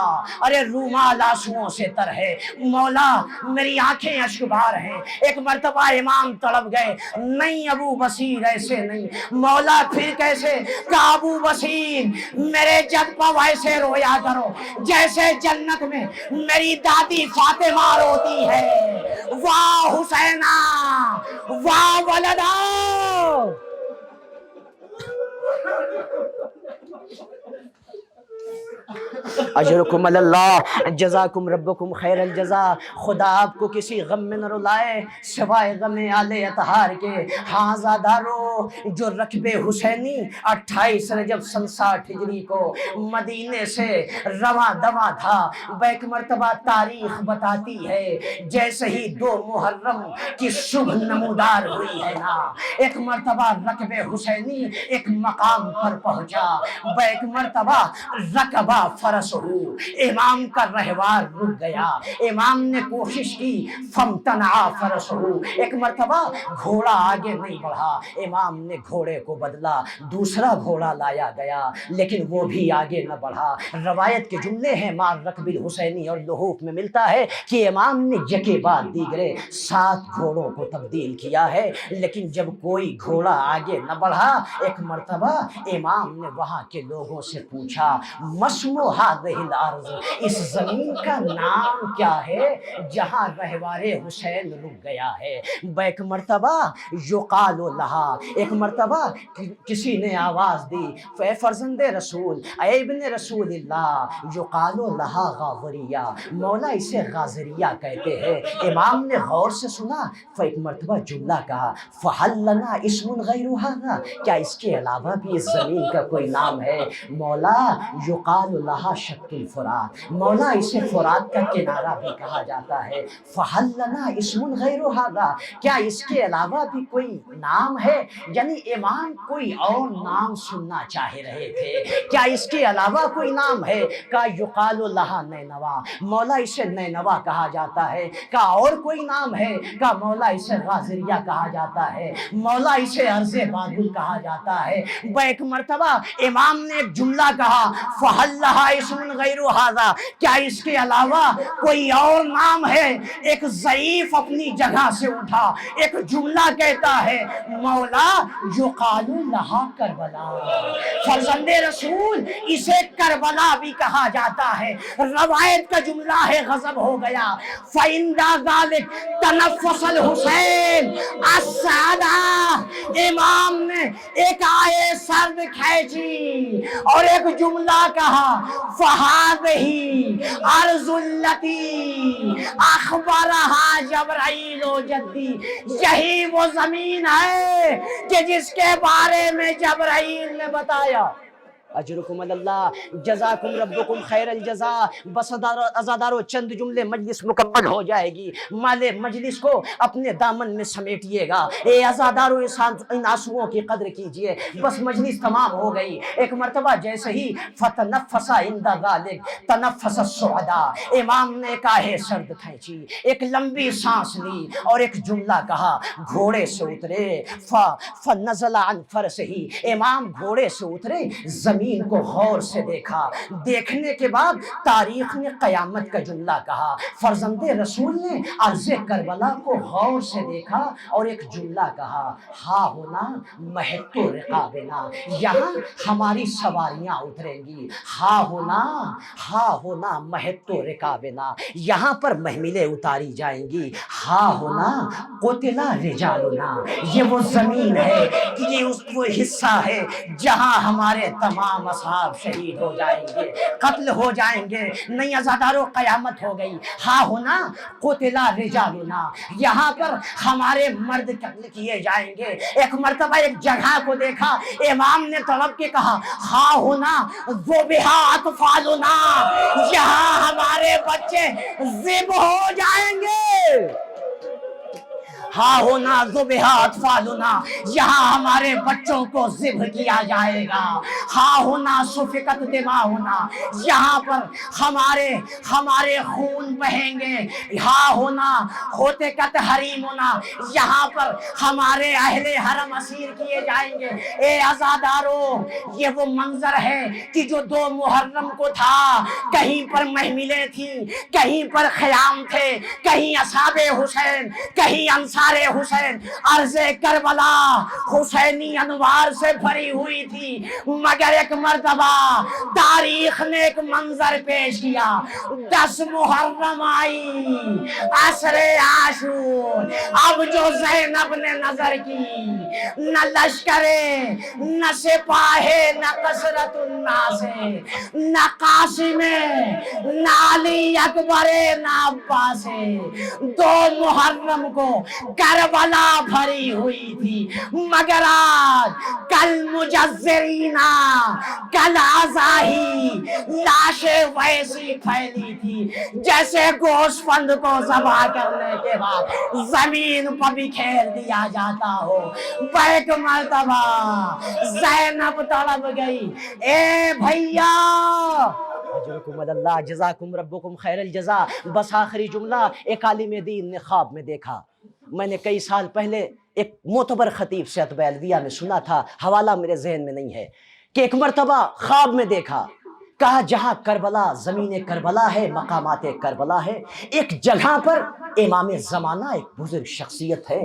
ارے رومال آنسوؤں سے تر ہے، مولا میری آنکھیں اشکبار ہیں۔ ایک مرتبہ امام تڑپ گئے، نہیں ابو بصیر ایسے نہیں، مولا پھر کیسے؟ کہا ابو بصیر میرے جد پر ویسے رویا کرو جیسے جنت میں میری دادی فاطمہ روتی ہے، واہ حسینہ واہ ولدا۔ اجرکم اللہ، جزاکم ربکم خیر الجزا۔ خدا آپ کو کسی غم میں نہ رلائے سوائے غم آل اطہار کے۔ ہاں زادارو، جو رکب حسینی 28 رجب سن 60 ہجری کو مدینے سے رواں دواں تھا، بیک مرتبہ تاریخ بتاتی ہے جیسے ہی 2 محرم کی صبح نمودار ہوئی ہے نا، ایک مرتبہ رکب حسینی ایک مقام پر پہنچا، بیک مرتبہ رکبہ فرس ہو، امام کا رہوار رک گیا، امام نے کوشش کی فمتنع فرس ہو، ایک مرتبہ گھوڑا آگے نہیں بڑھا، امام نے گھوڑے کو بدلا، دوسرا گھوڑا لایا گیا لیکن وہ بھی آگے نہ بڑھا۔ روایت کے جملے ہیں مار رکب الحسینی اور لحوف میں ملتا ہے کہ امام نے یکے بعد دیگرے 7 گھوڑوں کو تبدیل کیا ہے، لیکن جب کوئی گھوڑا آگے نہ بڑھا، ایک مرتبہ امام نے وہاں کے لوگوں سے پوچھا مسمو ہذہ الارض، اس زمین کا نام کیا ہے جہاں رہوار حسین رک گیا ہے؟ بیک مرتبہ یقال لہا، ایک مرتبہ کسی نے آواز دی اے فرزند رسول، اے ابن رسول اللہ، یقال لہا غاضریہ، مولا اسے غاضریہ کہتے ہیں۔ امام نے غور سے سنا، ایک مرتبہ جملہ کہا فہل لنا اسم غیر ھذا، کیا اس کے علاوہ بھی اس زمین کا کوئی نام ہے؟ مولا یقال لہا شط الفرات، مولا اسے فرات کا کنارہ بھی کہا جاتا ہے۔ فہل لنا اسم غیر ھذا، کیا اس کے علاوہ بھی کوئی نام ہے؟ یعنی امام کوئی اور نام سننا چاہ رہے تھے، کیا اس کے علاوہ کوئی نام ہے؟ کہا یقال لہا نینوا، مولا اسے نینوا کہا جاتا ہے۔ کہا اور کوئی نام ہے؟ کہا مولا اسے غاضریہ کہا جاتا ہے، مولا اسے ارض بابل کہا جاتا ہے۔ بیک مرتبہ امام نے ایک جملہ کہا فہل لہا اسم غیر ھذا، کیا اس کے علاوہ کوئی اور نام ہے؟ ایک ضعیف اپنی جگہ سے اٹھا، ایک جملہ کہتا ہے مولا یقال لہا کربلا، فرزند رسول اسے کربلا بھی کہا جاتا ہے۔ روایت کا جملہ ہے غضب ہو گیا، فَإِنْدَ ذَلِكَ تَنَفَّسَ الْحُسَيْنُ السَّعْدَةَ، امام نے ایک آئے سرد کھینچی اور ایک جملہ کہا فَهَذِهِ أَرْضُ الَّتِي أَخْبَرَهَا جَبْرَائِیلُ جَدِّی، یہی وہ زمین ہے کہ جس کے بارے میں جبرائیل نے بتایا۔ اجرکم اللہ، جزاکم ربکم خیر الجزا۔ بس عزادارو چند جملے مجلس مکمل ہو جائے گی، مالے مجلس کو اپنے دامن میں سمیٹیے گا۔ اے عزادارو ان آنسوؤں کی قدر کیجئے، بس مجلس تمام ہو گئی۔ ایک مرتبہ جیسے ہی فتنفس عند ذلک تنفس السعداء، امام نے ایک آہ سرد کھینچی، ایک لمبی سانس لی اور ایک جملہ کہا، گھوڑے سے اترے فنزل عن فرسہ، امام گھوڑے سے اترے، زمین زمین کو غور سے دیکھا، دیکھنے کے بعد تاریخ نے قیامت کا جملہ کہا۔ فرزند رسول نے عرض کربلا کو غور سے دیکھا اور ایک جملہ کہا، ہا ہونا مہت رقابنا، یہاں ہماری سواریاں اتریں گی۔ ہا ہونا مہت رقابنا، یہاں پر محملیں اتاری جائیں گی۔ ہا ہونا قتلا رجالنا، یہ وہ زمین ہے، یہ وہ حصہ ہے جہاں ہمارے تمام اصحاب شہید ہو جائیں گے، قتل ہو جائیں گے۔ نہیں عزادارو، قیامت ہو گئی۔ ہا ہونا قتلا رجالنا، یہاں پر ہمارے مرد قتل کیے جائیں گے۔ ایک مرتبہ ایک جگہ کو دیکھا، امام نے طلب کے کہا، ہا ہونا ذبح اطفالنا، یہاں ہمارے بچے ذبح ہو جائیں گے۔ ہا ہونا ذبح اطفالنا، یہاں ہمارے بچوں کو ذبح کیا جائے گا۔ ہا ہونا سفکت دماؤنا، یہاں پر ہمارے خون بہیں گے۔ ہا ہونا ہوتکت حریمنا، یہاں پر ہمارے اہل حرم اسیر کیے جائیں گے۔ اے عزادارو، یہ وہ منظر ہے کہ جو 2 محرم کو تھا، کہیں پر محملیں تھیں، کہیں پر خیام تھے، کہیں اصحاب حسین، کہیں انصار حسین۔ عرض کربلا حسینی انوار سے بھری ہوئی تھی، مگر ایک مرتبہ تاریخ نے ایک منظر پیش کیا۔ 10 محرم آئی، عصر عاشور، اب جو زینب نے نظر کی، نہ لشکرے، نہ سپاہے، نہ کثرت الناس، نہ قاسم، نہ علی اکبر، نہ عباس۔ 2 محرم کو کربلا بھری ہوئی تھی، مگر آج کل مجزرینا، کل ازاہی، لاشیں ویسی پھیلی تھی جیسے گوشت فند کو ذبح کرنے کے بعد زمین پر بکھیر دیا جاتا ہو۔ بیک مرتبہ زینب تڑپ گئی، اے بھیا اجرکم اللہ، جزاکم ربکم خیر الجزا۔ بس آخری جملہ ایک عالم دین نے خواب میں دیکھا۔ میں نے کئی سال پہلے ایک معتبر خطیب سے اتبیلویہ میں سنا تھا، حوالہ میرے ذہن میں نہیں ہے، کہ ایک مرتبہ خواب میں دیکھا، کہا جہاں کربلا، زمین کربلا ہے، مقامات کربلا ہے، ایک جگہ پر امام زمانہ ایک بزرگ شخصیت ہے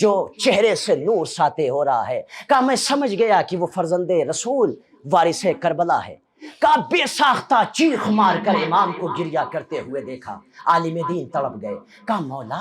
جو چہرے سے نور ساطع ہو رہا ہے۔ کہا میں سمجھ گیا کہ وہ فرزند رسول وارث کربلا ہے۔ کہا بے ساختہ چیخ مار کر امام کو گریہ کرتے ہوئے دیکھا۔ عالم دین تڑپ گئے، کہا مولا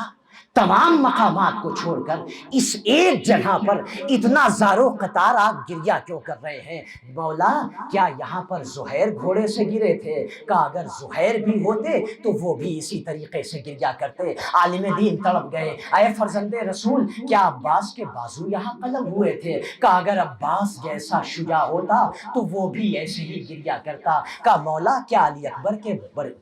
تمام مقامات کو چھوڑ کر اس ایک جگہ پر اتنا زارو قطار آپ گریہ کیوں کر رہے ہیں؟ مولا کیا یہاں پر زہیر گھوڑے سے گرے تھے؟ کہا اگر زہیر بھی ہوتے تو وہ بھی اسی طریقے سے گریہ کرتے۔ عالم دین تڑپ گئے، اے فرزند رسول کیا عباس کے بازو یہاں قلم ہوئے تھے؟ کہا اگر عباس جیسا شجاع ہوتا تو وہ بھی ایسے ہی گریہ کرتا۔ کہا مولا کیا علی اکبر کے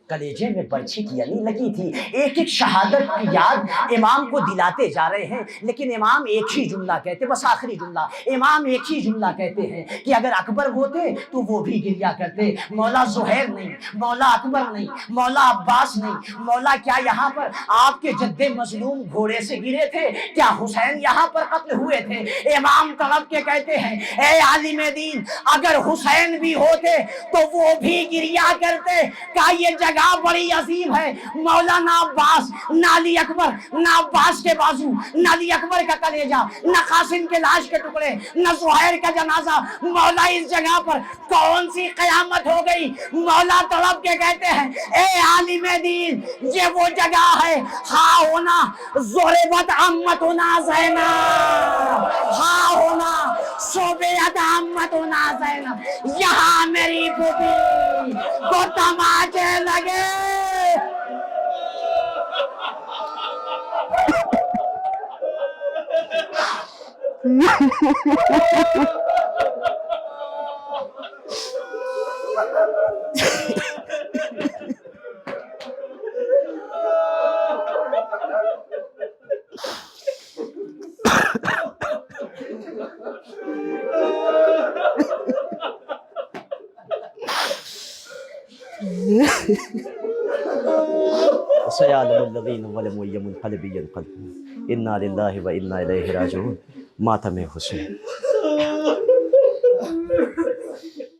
کلیجے میں برچھی کی علی لگی تھی؟ ایک ایک شہادت کی یاد امام کو دلاتے جا رہے ہیں، لیکن امام ایک ہی جملہ کہتے، بس آخری جملہ، امام ایک ہی جملہ کہتے ہیں کہ اگر اکبر ہوتے تو وہ بھی گریہ کرتے۔ مولا زہیر نہیں، مولا اکبر نہیں، مولا عباس نہیں، مولا کیا یہاں پر آپ کے جد مظلوم گھوڑے سے گرے تھے؟ کیا حسین یہاں پر قتل ہوئے تھے؟ امام تڑپ کے کہتے ہیں اے عالم دین اگر حسین بھی ہوتے تو وہ بھی گریہ کرتے۔ کہا یہ جگہ بڑی عظیم ہے، مولا نہ عباس، نہ علی اکبر، نہ عباس کے بازو، نہ علی اکبر کا کلیجہ، نہ قاسم کے لاش کے ٹکڑے، نہ زہیر کا جنازہ، مولا اس جگہ پر کون سی قیامت ہو گئی؟ مولا تڑپ کے کہتے ہیں اے عالم دین یہ وہ جگہ ہے، ہاں ہونا ضربت امتنا زینب، ہاں ہونا صبیت امتنا زینب، یہاں میری پھوپھی کو تماچے لگے۔ سيعلم الذين ظلموا أي منقلب ينقلبون إنا لله وإنا إليه راجعون۔ ماتم حسین۔